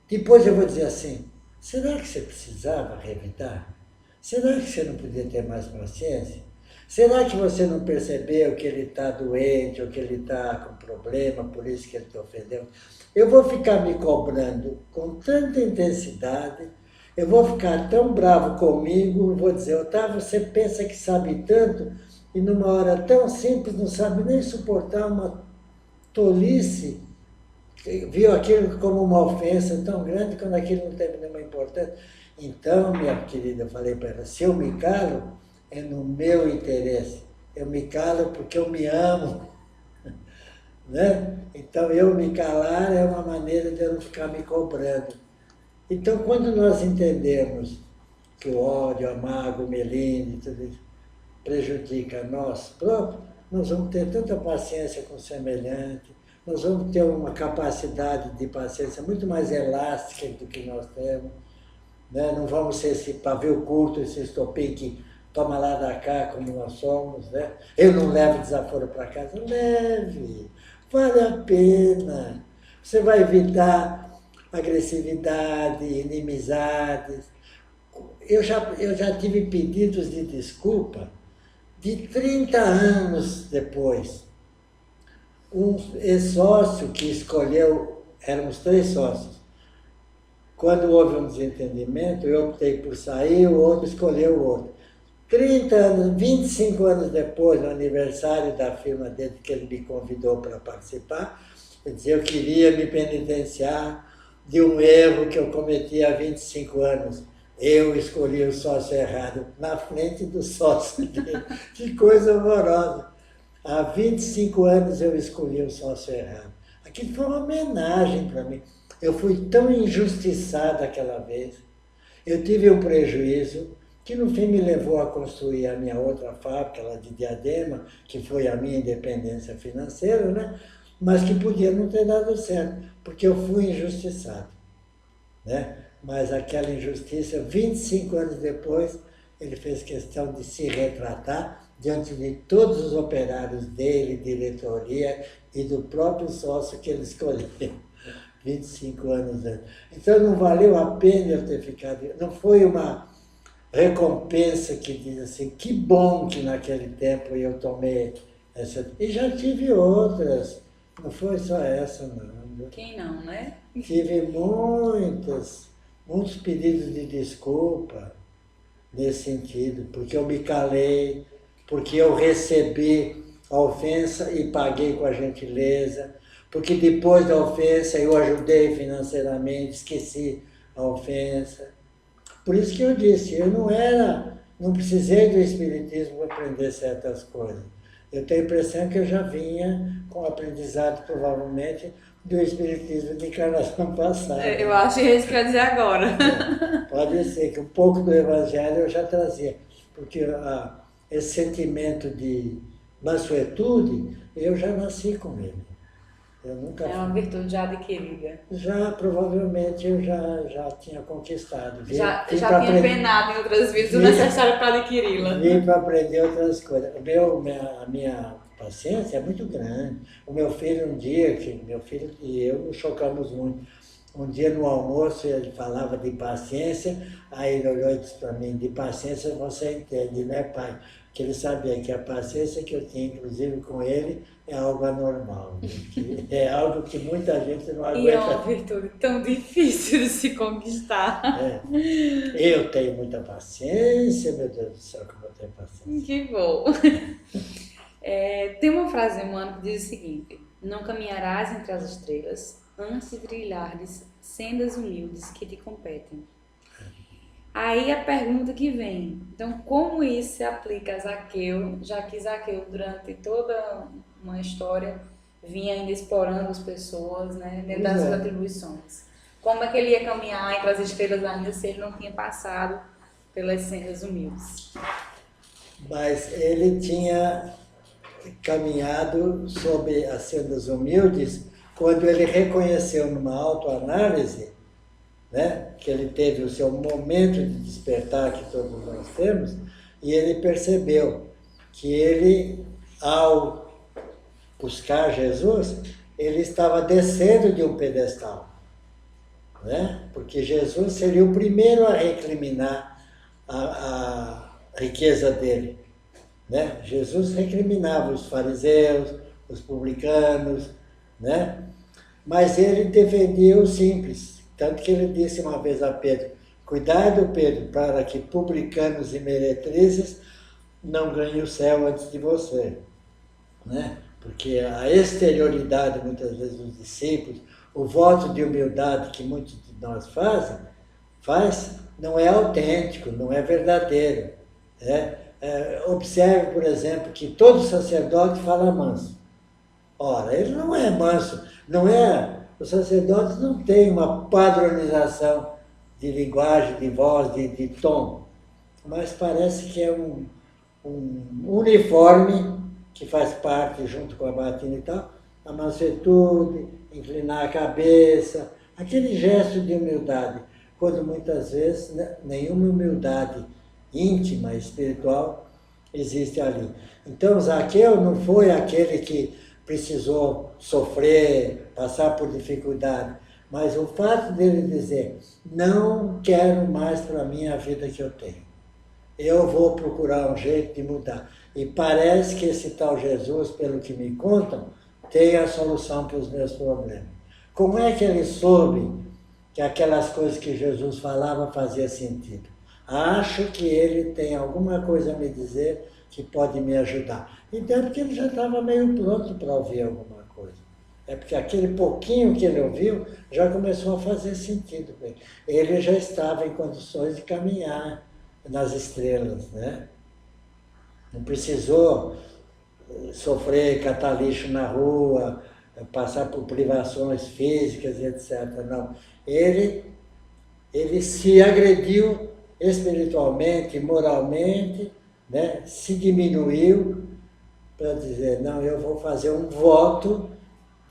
depois eu vou dizer assim, será que você precisava revidar? Será que você não podia ter mais paciência? Será que você não percebeu que ele está doente ou que ele está com problema, por isso que ele te ofendeu? Eu vou ficar me cobrando com tanta intensidade, eu vou ficar tão bravo comigo, vou dizer, Otávio, você pensa que sabe tanto e numa hora tão simples não sabe nem suportar uma tolice, viu aquilo como uma ofensa tão grande quando aquilo não teve nenhuma importância. Então, minha querida, eu falei para ela, se eu me calo, é no meu interesse. Eu me calo porque eu me amo. Né? Então, eu me calar é uma maneira de eu não ficar me cobrando. Então, quando nós entendermos que o ódio, a mágoa, o melindre, tudo isso prejudica nós próprios, nós vamos ter tanta paciência com o semelhante, nós vamos ter uma capacidade de paciência muito mais elástica do que nós temos. Né? Não vamos ser esse pavio curto, esse estopim que toma lá da cá, como nós somos. Né? Eu não levo desaforo para casa. Leve, vale a pena. Você vai evitar agressividade, inimizades. Eu já tive pedidos de desculpa de 30 anos depois. Um ex-sócio que escolheu, éramos 3 sócios. Quando houve um desentendimento, eu optei por sair, o outro escolheu o outro. 30 anos, 25 anos depois, no aniversário da firma dele, que ele me convidou para participar, eu dizia, eu queria me penitenciar de um erro que eu cometi há 25 anos. Eu escolhi o sócio errado, na frente do sócio dele. Que coisa horrorosa. Há 25 anos eu escolhi o sócio errado. Aquilo foi uma homenagem para mim. Eu fui tão injustiçado aquela vez. Eu tive um prejuízo que no fim me levou a construir a minha outra fábrica, lá de Diadema, que foi a minha independência financeira, né? Mas que podia não ter dado certo, porque eu fui injustiçado. Né? Mas aquela injustiça, 25 anos depois, ele fez questão de se retratar diante de todos os operários dele, diretoria e do próprio sócio que ele escolheu, 25 anos antes. Então não valeu a pena eu ter ficado, não foi uma recompensa que diz assim, que bom que naquele tempo eu tomei essa... E já tive outras, não foi só essa não. Quem não, né? Tive muitos pedidos de desculpa nesse sentido, porque eu me calei, porque eu recebi a ofensa e paguei com a gentileza, porque depois da ofensa eu ajudei financeiramente, esqueci a ofensa. Por isso que eu disse, eu não precisei do Espiritismo para aprender certas coisas. Eu tenho a impressão que eu já vinha com o aprendizado, provavelmente, do Espiritismo de encarnação passada. Eu acho que é isso que eu ia dizer agora. Pode ser que um pouco do Evangelho eu já trazia, porque esse sentimento de mansuetude, eu já nasci com ele. Eu nunca É uma virtude já adquirida. Já, provavelmente, eu já tinha conquistado. Já tinha penado em outras vidas o necessário para adquiri-la. Vim para aprender outras coisas. A minha paciência é muito grande. O meu filho, um dia, que meu filho e eu nos chocamos muito. Um dia no almoço ele falava de paciência, aí ele olhou e disse para mim, de paciência você entende, né, pai? Que ele sabia que a paciência que eu tinha, inclusive com ele, é algo anormal. É algo que muita gente não aguenta. E é uma virtude tão difícil de se conquistar. É. Eu tenho muita paciência, meu Deus do céu, como eu tenho paciência. Que bom. Tem uma frase humana que diz o seguinte, não caminharás entre as estrelas antes de trilhares sendas humildes que te competem. Aí a pergunta que vem, então como isso se aplica a Zaqueu, já que Zaqueu durante toda uma história vinha ainda explorando as pessoas, né, dentro das suas atribuições. Como é que ele ia caminhar entre as estrelas ainda se ele não tinha passado pelas sendas humildes. Mas ele tinha caminhado sob as sendas humildes quando ele reconheceu numa autoanálise, né, que ele teve o seu momento de despertar que todos nós temos, e ele percebeu que ele, ao buscar Jesus, ele estava descendo de um pedestal, né? Porque Jesus seria o primeiro a recriminar a riqueza dele, né? Jesus recriminava os fariseus, os publicanos, né? Mas ele defendia o simples, tanto que ele disse uma vez a Pedro: cuidado, Pedro, para que publicanos e meretrizes não ganhem o céu antes de você, né? Porque a exterioridade, muitas vezes, dos discípulos, o voto de humildade que muitos de nós faz, não é autêntico, não é verdadeiro. Né? Observe, por exemplo, que todo sacerdote fala manso. Ora, ele não é manso, não é. Os sacerdotes não têm uma padronização de linguagem, de voz, de tom, mas parece que é um uniforme que faz parte, junto com a batina e tal, a mansuetude, inclinar a cabeça, aquele gesto de humildade, quando muitas vezes nenhuma humildade íntima, espiritual, existe ali. Então, Zaqueu não foi aquele que precisou sofrer, passar por dificuldade, mas o fato dele dizer: não quero mais para a minha vida que eu tenho, eu vou procurar um jeito de mudar. E parece que esse tal Jesus, pelo que me contam, tem a solução para os meus problemas. Como é que ele soube que aquelas coisas que Jesus falava faziam sentido? Acho que ele tem alguma coisa a me dizer que pode me ajudar. Então é porque ele já estava meio pronto para ouvir alguma coisa. É porque aquele pouquinho que ele ouviu já começou a fazer sentido. Ele já estava em condições de caminhar nas estrelas, né? Não precisou sofrer catar lixo na rua, passar por privações físicas, etc. Não. Ele se agrediu espiritualmente, moralmente, né? Se diminuiu para dizer: não, eu vou fazer um voto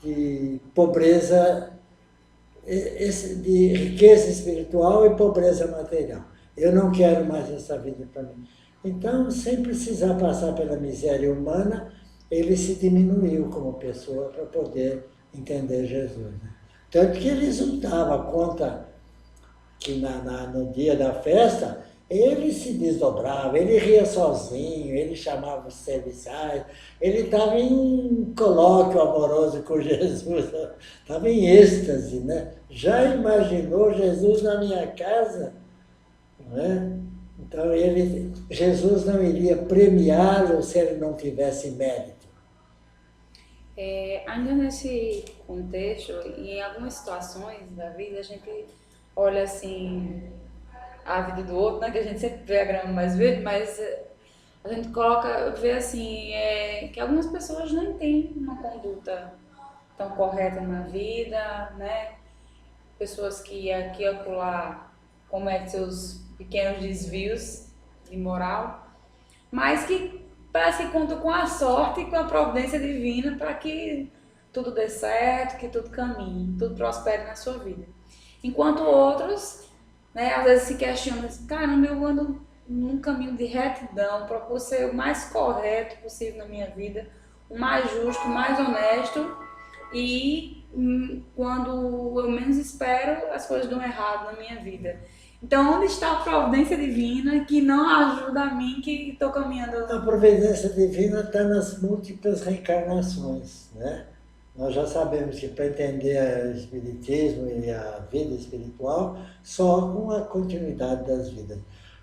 de pobreza, de riqueza espiritual e pobreza material. Eu não quero mais essa vida para mim. Então, sem precisar passar pela miséria humana, ele se diminuiu como pessoa para poder entender Jesus. Né? Tanto que ele exultava, conta que no dia da festa, ele se desdobrava, ele ria sozinho, ele chamava os serviçais, ele estava em colóquio amoroso com Jesus, estava em êxtase, né? Já imaginou Jesus na minha casa? Não é? Então, Jesus não iria premiá-lo se ele não tivesse mérito. Ainda nesse contexto, em algumas situações da vida, a gente olha assim a vida do outro, né, que a gente sempre vê a grama mais verde, mas a gente vê assim, que algumas pessoas nem têm uma conduta tão correta na vida, né? Pessoas que aqui e acolá cometem seus pequenos desvios de moral, mas que parece que contam com a sorte e com a providência divina para que tudo dê certo, que tudo caminhe, tudo prospere na sua vida. Enquanto outros, né, às vezes se questionam: caramba, eu ando num caminho de retidão, procuro ser o mais correto possível na minha vida, o mais justo, o mais honesto, e quando eu menos espero, as coisas dão errado na minha vida. Então, onde está a providência divina que não ajuda a mim, que estou caminhando? A providência divina está nas múltiplas reencarnações, né? Nós já sabemos que para entender o espiritismo e a vida espiritual, só com a continuidade das vidas.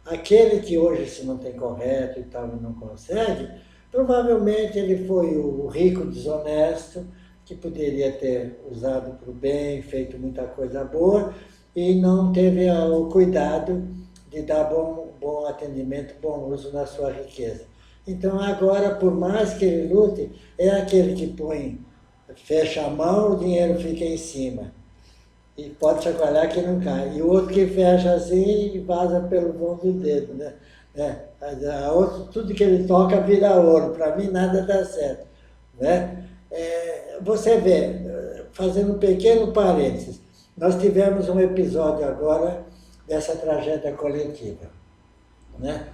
Aquele que hoje se mantém correto e tal e não consegue, provavelmente ele foi o rico desonesto, que poderia ter usado para o bem, feito muita coisa boa, e não teve o cuidado de dar bom atendimento, bom uso na sua riqueza. Então agora, por mais que ele lute, é aquele que fecha a mão, o dinheiro fica em cima. E pode chacoalhar que não cai. E o outro que fecha assim e vaza pelo vão do dedo, né? Tudo que ele toca vira ouro. Para mim nada dá certo, né? Você vê, fazendo um pequeno parênteses, nós tivemos um episódio agora dessa tragédia coletiva, né?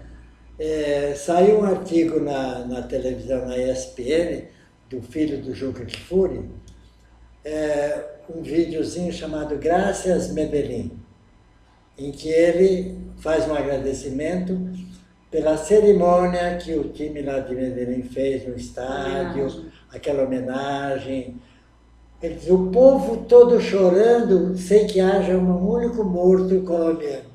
Saiu um artigo na televisão, na ESPN, do filho do Juca Kfouri, um videozinho chamado Graças Medellín, em que ele faz um agradecimento pela cerimônia que o time lá de Medellín fez no estádio, aquela homenagem. Ele diz, o povo todo chorando sem que haja um único morto colombiano.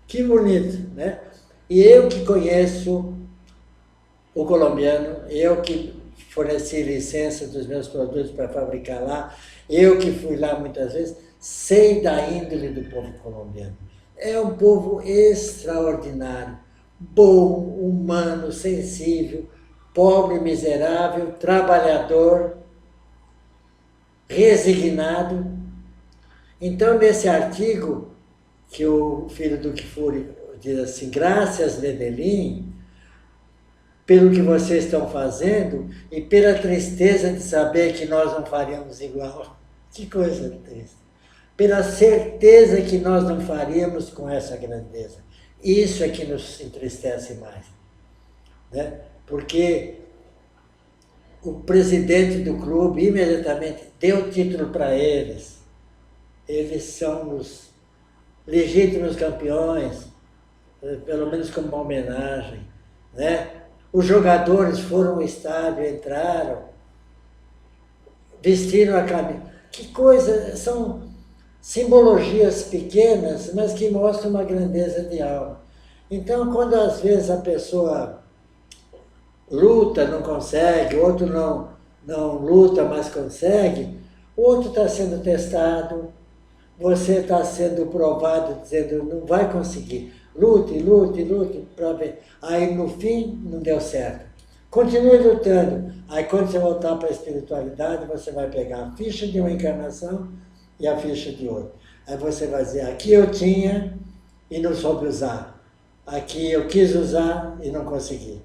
Que bonito, né? E eu que conheço o colombiano, eu que forneci licença dos meus produtos para fabricar lá, eu que fui lá muitas vezes, sei da índole do povo colombiano. É um povo extraordinário, bom, humano, sensível, pobre, miserável, trabalhador, resignado. Então, nesse artigo, que o filho do Kfouri diz assim, graças, Medellín, pelo que vocês estão fazendo e pela tristeza de saber que nós não faríamos igual. Que coisa triste. Pela certeza que nós não faríamos com essa grandeza. Isso é que nos entristece mais, né? Porque o presidente do clube imediatamente deu título para eles. Eles são os legítimos campeões, pelo menos como uma homenagem, né? Os jogadores foram ao estádio, entraram, vestiram a camisa. Que coisa, são simbologias pequenas, mas que mostram uma grandeza de alma. Então, quando às vezes a pessoa luta, não consegue, o outro não luta, mas consegue, o outro está sendo testado, você está sendo provado, dizendo, não vai conseguir. Lute, lute, lute, para ver. Aí, no fim, não deu certo. Continue lutando. Aí, quando você voltar para a espiritualidade, você vai pegar a ficha de uma encarnação e a ficha de outra. Aí você vai dizer, aqui eu tinha e não soube usar. Aqui eu quis usar e não consegui.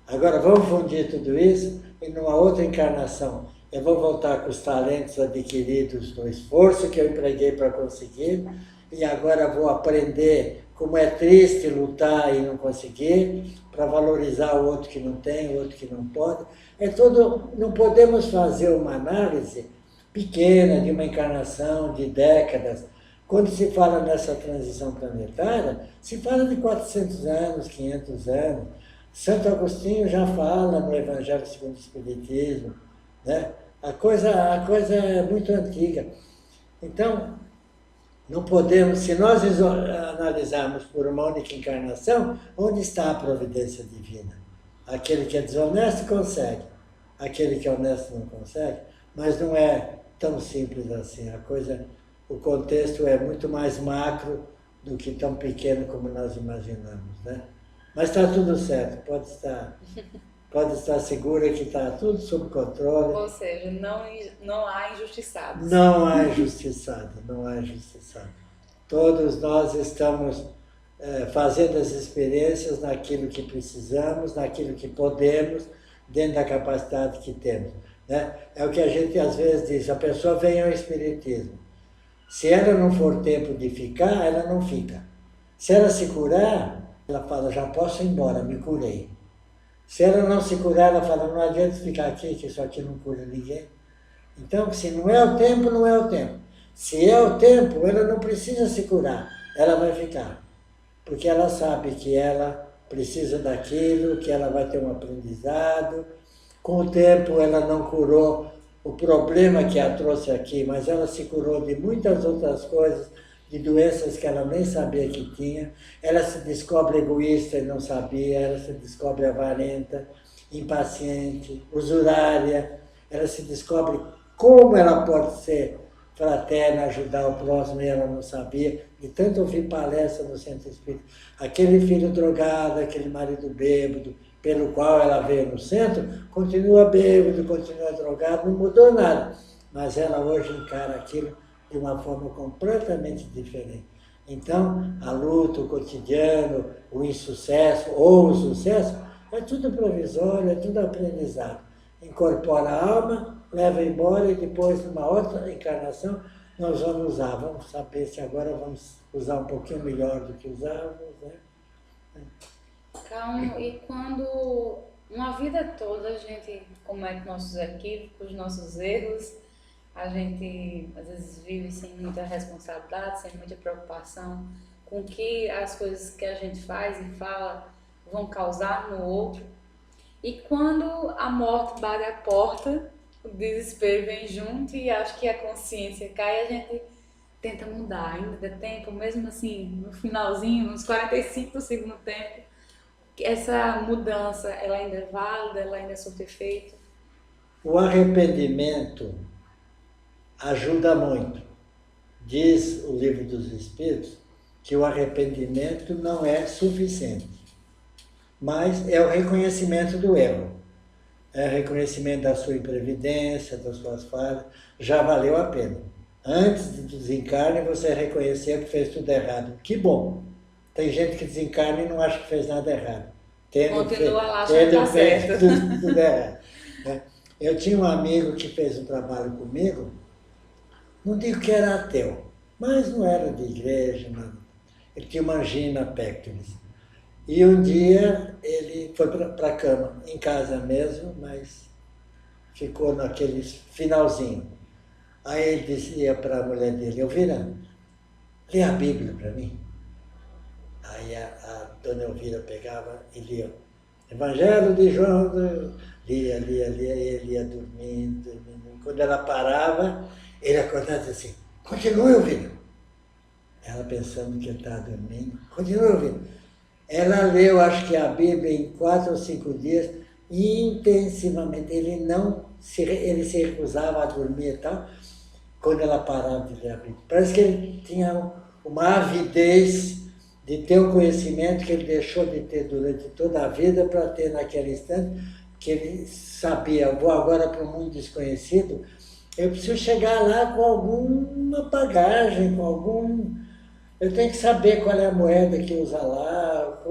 Agora, vamos fundir tudo isso e numa outra encarnação. Eu vou voltar com os talentos adquiridos no esforço que eu empreguei para conseguir e agora vou aprender como é triste lutar e não conseguir, para valorizar o outro que não tem, o outro que não pode. Não podemos fazer uma análise pequena de uma encarnação de décadas. Quando se fala nessa transição planetária, se fala de 400 anos, 500 anos. Santo Agostinho já fala no Evangelho segundo o Espiritismo, né? A coisa é muito antiga. Então, não podemos, se nós analisarmos por uma única encarnação, onde está a providência divina? Aquele que é desonesto consegue, aquele que é honesto não consegue, mas não é tão simples assim. O contexto é muito mais macro do que tão pequeno como nós imaginamos, né? Mas está tudo certo, pode estar segura que está tudo sob controle. Ou seja, não há injustiçados. Não há injustiçado, não há injustiçado. Todos nós estamos fazendo as experiências naquilo que precisamos, naquilo que podemos, dentro da capacidade que temos, né? É o que a gente às vezes diz, a pessoa vem ao Espiritismo. Se ela não for tempo de ficar, ela não fica. Se ela se curar, ela fala, já posso ir embora, me curei. Se ela não se curar, ela fala, não adianta ficar aqui, que isso aqui não cura ninguém. Então, se não é o tempo, não é o tempo. Se é o tempo, ela não precisa se curar, ela vai ficar. Porque ela sabe que ela precisa daquilo, que ela vai ter um aprendizado. Com o tempo, ela não curou o problema que a trouxe aqui, mas ela se curou de muitas outras coisas, de doenças que ela nem sabia que tinha. Ela se descobre egoísta e não sabia, ela se descobre avarenta, impaciente, usurária, ela se descobre como ela pode ser fraterna, ajudar o próximo, e ela não sabia, de tanto ouvir palestra no centro espírita. Aquele filho drogado, aquele marido bêbado, pelo qual ela veio no centro, continua bêbado, continua drogado, não mudou nada. Mas ela hoje encara aquilo de uma forma completamente diferente. Então, a luta, o cotidiano, o insucesso ou o sucesso, é tudo provisório, é tudo aprendizado. Incorpora a alma, leva embora e depois, numa outra encarnação, nós vamos usar. Vamos saber se agora vamos usar um pouquinho melhor do que usávamos, né? Calma, e quando uma vida toda a gente comete nossos equívocos, nossos erros, a gente às vezes vive sem muita responsabilidade, sem muita preocupação com o que as coisas que a gente faz e fala vão causar no outro. E quando a morte bate a porta, o desespero vem junto e acho que a consciência cai e a gente tenta mudar. Ainda dá tempo, mesmo assim, no finalzinho, nos 45 do segundo tempo, essa mudança, ela ainda é válida, ela ainda surte efeito? O arrependimento ajuda muito. Diz o Livro dos Espíritos que o arrependimento não é suficiente, mas é o reconhecimento do erro. É o reconhecimento da sua imprevidência, das suas falhas. Já valeu a pena. Antes do desencarne, você reconheceu que fez tudo errado. Que bom! Tem gente que desencarna e não acha que fez nada errado. Continua lá achando que tá certo. Tudo errado. Eu tinha um amigo que fez um trabalho comigo, não digo que era ateu, mas não era de igreja, nada. Ele tinha uma angina pectoris. E um dia ele foi para a cama, em casa mesmo, mas ficou naquele finalzinho. Aí ele dizia para a mulher dele: Elvira, lê a Bíblia para mim. Aí a dona Elvira pegava e lia Evangelho de João, lia, e ele ia dormindo. Quando ela parava, ele acordava assim: continua, Elvira. Ela pensando que ele estava dormindo: continua, Elvira. Ela leu, acho que a Bíblia em 4 ou 5 dias, intensivamente. Ele se recusava a dormir e tal, quando ela parava de ler a Bíblia. Parece que ele tinha uma avidez de ter o conhecimento que ele deixou de ter durante toda a vida para ter naquele instante, que ele sabia: vou agora para um mundo desconhecido, eu preciso chegar lá com alguma bagagem, eu tenho que saber qual é a moeda que usa lá,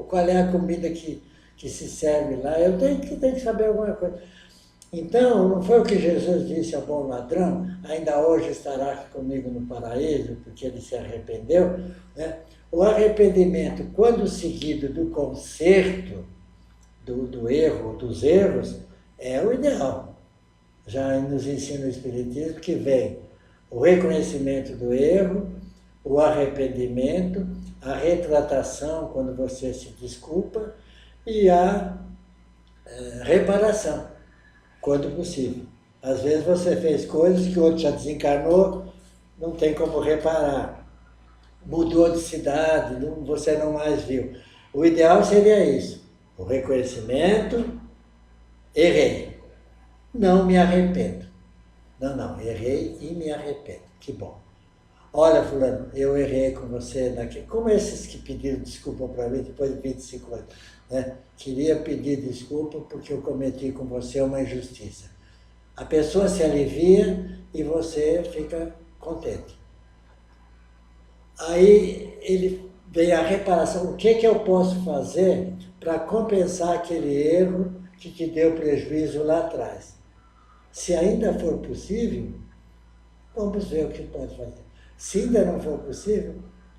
qual é a comida que se serve lá, eu tenho que saber alguma coisa. Então, não foi o que Jesus disse ao bom ladrão: ainda hoje estará comigo no paraíso, porque ele se arrependeu, né? O arrependimento, quando seguido do conserto do erro, dos erros, é o ideal. Já nos ensina o Espiritismo que vem o reconhecimento do erro, o arrependimento, a retratação, quando você se desculpa, e a reparação, quando possível. Às vezes você fez coisas que o outro já desencarnou, não tem como reparar. Mudou de cidade, você não mais viu. O ideal seria isso: o reconhecimento, errei, não me arrependo. Não, errei e me arrependo. Que bom. Olha, fulano, eu errei com você naquele... Como esses que pediram desculpa para mim depois de 25 anos, né? Queria pedir desculpa porque eu cometi com você uma injustiça. A pessoa se alivia e você fica contente. Aí ele vem a reparação: o que eu posso fazer para compensar aquele erro que te deu prejuízo lá atrás? Se ainda for possível, vamos ver o que pode fazer. Se ainda não for possível,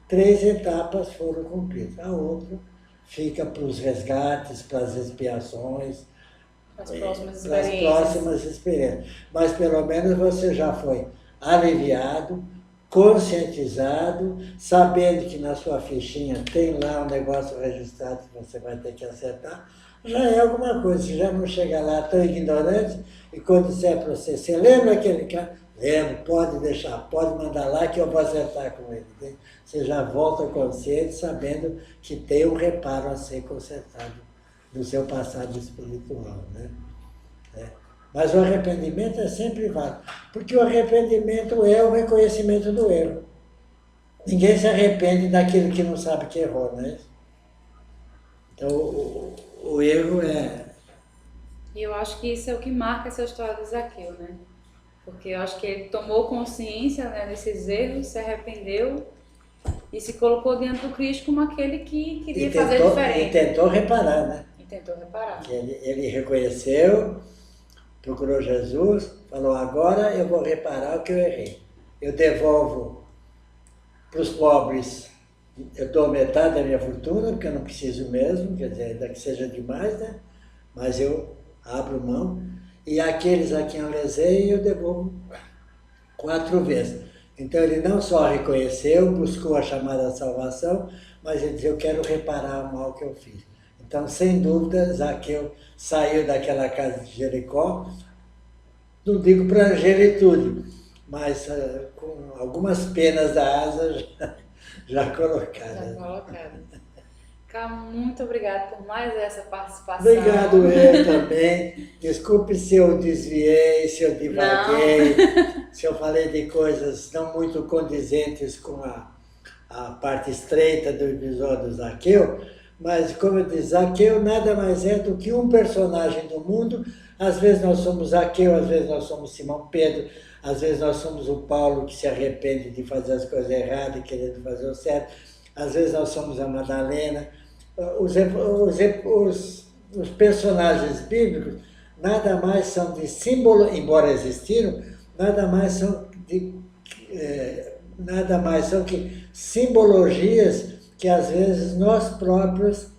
3 etapas foram cumpridas. A outra fica para os resgates, para as expiações, Para as próximas experiências. Mas pelo menos você já foi aliviado, conscientizado, sabendo que na sua fichinha tem lá um negócio registrado que você vai ter que acertar. Já é alguma coisa. Você já não chega lá tão ignorante e quando disser para você lembra aquele cara? Lembro, pode deixar, pode mandar lá que eu vou acertar com ele. Você já volta consciente, sabendo que tem um reparo a ser consertado do seu passado espiritual, né? Mas o arrependimento é sempre válido, porque o arrependimento é o reconhecimento do erro. Ninguém se arrepende daquilo que não sabe que errou, não é isso? Então, o erro é... E eu acho que isso é o que marca essa história do Zaqueu, né? Porque eu acho que ele tomou consciência, né, desses erros, se arrependeu e se colocou diante do Cristo como aquele que queria fazer E diferente. tentou reparar, né? E tentou reparar. Que ele reconheceu, procurou Jesus, falou, agora eu vou reparar o que eu errei. Eu devolvo para os pobres, eu dou metade da minha fortuna, porque eu não preciso mesmo, quer dizer, ainda que seja demais, né? Mas eu abro mão. E aqueles a quem eu lesei, eu devolvo 4 vezes. Então ele não só reconheceu, buscou a chamada salvação, mas ele disse, eu quero reparar o mal que eu fiz. Então, sem dúvida, Zaqueu saiu daquela casa de Jericó, não digo para angelitude, mas com algumas penas da asa já colocadas. Já colocado. Cá, muito obrigada por mais essa participação. Obrigado, eu também. Desculpe se eu desviei, se eu divaguei, se eu falei de coisas não muito condizentes com a parte estreita do episódio Zaqueu, mas, como eu disse, Zaqueu nada mais é do que um personagem do mundo. Às vezes nós somos Zaqueu, às vezes nós somos Simão Pedro, às vezes nós somos o Paulo que se arrepende de fazer as coisas erradas e querendo fazer o certo, às vezes nós somos a Madalena. Os personagens bíblicos nada mais são de símbolo, embora existiram, nada mais são que simbologias que às vezes nós próprios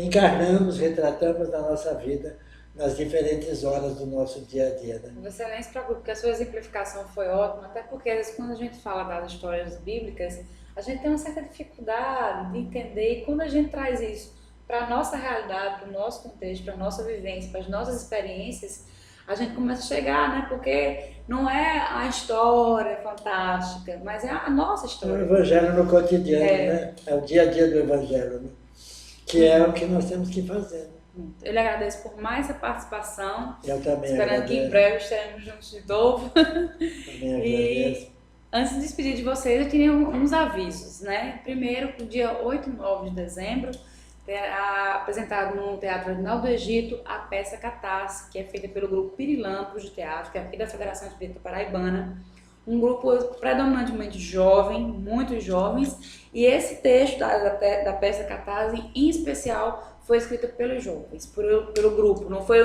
encarnamos, retratamos na nossa vida, nas diferentes horas do nosso dia a dia. Né? Você nem se preocupe, porque a sua exemplificação foi ótima, até porque às vezes quando a gente fala das histórias bíblicas, a gente tem uma certa dificuldade de entender, e quando a gente traz isso para a nossa realidade, para o nosso contexto, para a nossa vivência, para as nossas experiências, a gente começa a chegar, né? Porque não é a história fantástica, mas é a nossa É o história. Evangelho no cotidiano, né? É o dia a dia do Evangelho, né? Que é o que nós temos que fazer. Eu lhe agradeço por mais essa participação. Eu também Esperando agradeço. que em breve estaremos juntos de novo. Também agradeço. Antes de despedir de vocês, eu tinha uns avisos, né? Primeiro, no dia 8 e 9 de dezembro, terá apresentado no Teatro Ordinal do Egito a peça Catarse, que é feita pelo grupo Pirilampos de Teatro, que é aqui da Federação Espírita Paraibana. Um grupo predominantemente jovem, muito jovens, e esse texto da peça Catarse, em especial, foi escrito pelos jovens, pelo grupo. Não foi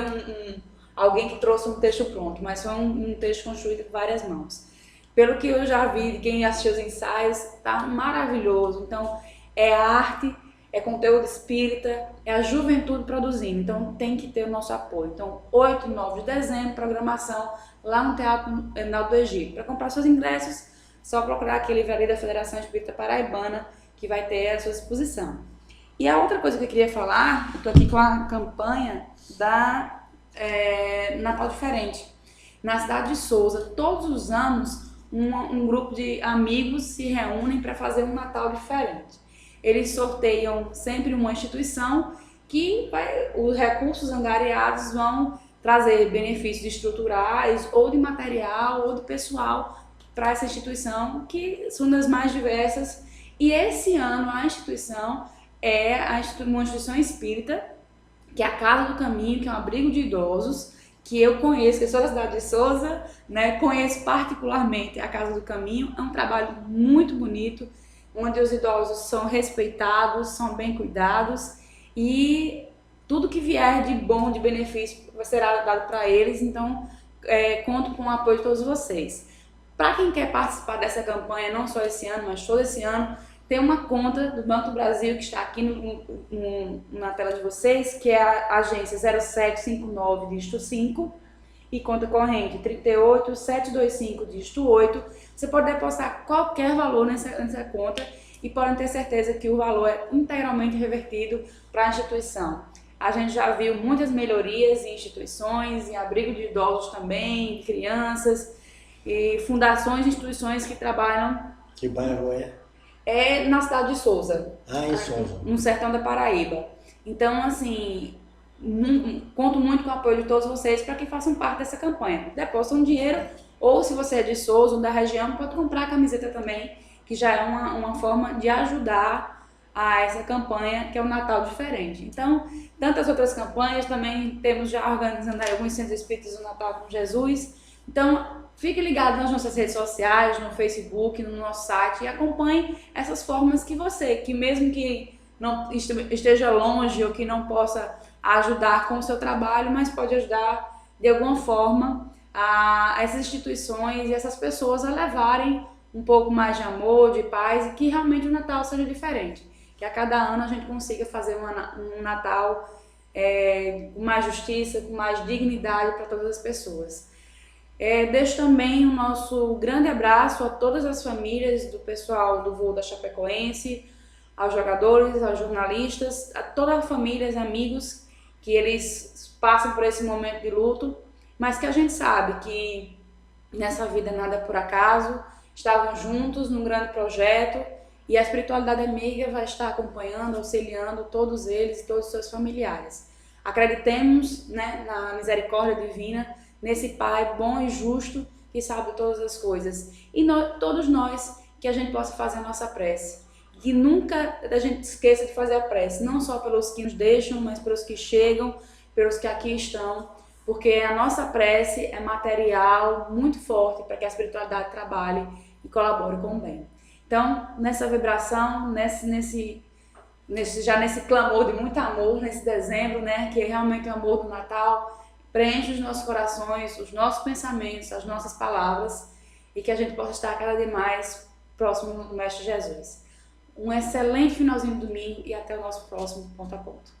alguém que trouxe um texto pronto, mas foi um texto construído por várias mãos. Pelo que eu já vi, quem assistiu os ensaios, está maravilhoso. Então, é arte, é conteúdo espírita, é a juventude produzindo. Então, tem que ter o nosso apoio. Então, 8 e 9 de dezembro, programação lá no Teatro Ordinal do Egito. Para comprar seus ingressos, só procurar aqui a livraria da Federação Espírita Paraibana, que vai ter à sua disposição. E a outra coisa que eu queria falar, eu estou aqui com a campanha da Natal Diferente. Na cidade de Souza, todos os anos, um grupo de amigos se reúnem para fazer um Natal diferente. Eles sorteiam sempre uma instituição que os recursos angariados vão trazer benefícios estruturais, ou de material, ou de pessoal para essa instituição, que são das mais diversas. E esse ano a instituição é uma instituição espírita, que é a Casa do Caminho, que é um abrigo de idosos, que eu conheço, que eu sou da cidade de Souza, né, conheço particularmente a Casa do Caminho. É um trabalho muito bonito, onde os idosos são respeitados, são bem cuidados, e tudo que vier de bom, de benefício, será dado para eles. Então, conto com o apoio de todos vocês. Para quem quer participar dessa campanha, não só esse ano, mas todo esse ano, tem uma conta do Banco do Brasil que está aqui na tela de vocês, que é a agência 0759 dígito 5 e conta corrente 38725 dígito 8. Você pode depositar qualquer valor nessa conta e podem ter certeza que o valor é integralmente revertido para a instituição. A gente já viu muitas melhorias em instituições, em abrigo de idosos também, crianças e fundações e instituições que trabalham. Que bairro é? É na cidade de Souza. Em Souza. No sertão da Paraíba. Então, assim, conto muito com o apoio de todos vocês para que façam parte dessa campanha. Depositam dinheiro, ou se você é de Souza ou da região, pode comprar a camiseta também, que já é uma forma de ajudar a essa campanha, que é o Natal Diferente. Então, tantas outras campanhas, também temos já organizando aí alguns centros espíritas do Natal com Jesus, Então, fique ligado nas nossas redes sociais, no Facebook, no nosso site e acompanhe essas formas que mesmo que não esteja longe ou que não possa ajudar com o seu trabalho, mas pode ajudar de alguma forma a essas instituições e essas pessoas a levarem um pouco mais de amor, de paz e que realmente o Natal seja diferente. Que a cada ano a gente consiga fazer um Natal com mais justiça, com mais dignidade para todas as pessoas. Deixo também o nosso grande abraço a todas as famílias do pessoal do voo da Chapecoense, aos jogadores, aos jornalistas, a todas as famílias, amigos, que eles passam por esse momento de luto, mas que a gente sabe que nessa vida nada é por acaso, estavam juntos num grande projeto e a espiritualidade amiga vai estar acompanhando, auxiliando todos eles e todos os seus familiares. Acreditemos, né, na misericórdia divina, nesse Pai bom e justo que sabe todas as coisas. E todos nós, que a gente possa fazer a nossa prece. Que nunca a gente esqueça de fazer a prece, não só pelos que nos deixam, mas pelos que chegam, pelos que aqui estão, porque a nossa prece é material muito forte para que a espiritualidade trabalhe e colabore com o bem. Então, nessa vibração, já nesse clamor de muito amor, nesse dezembro, né, que é realmente o amor do Natal, preenche os nossos corações, os nossos pensamentos, as nossas palavras e que a gente possa estar cada vez mais próximo do Mestre Jesus. Um excelente finalzinho de domingo e até o nosso próximo Ponto a Ponto.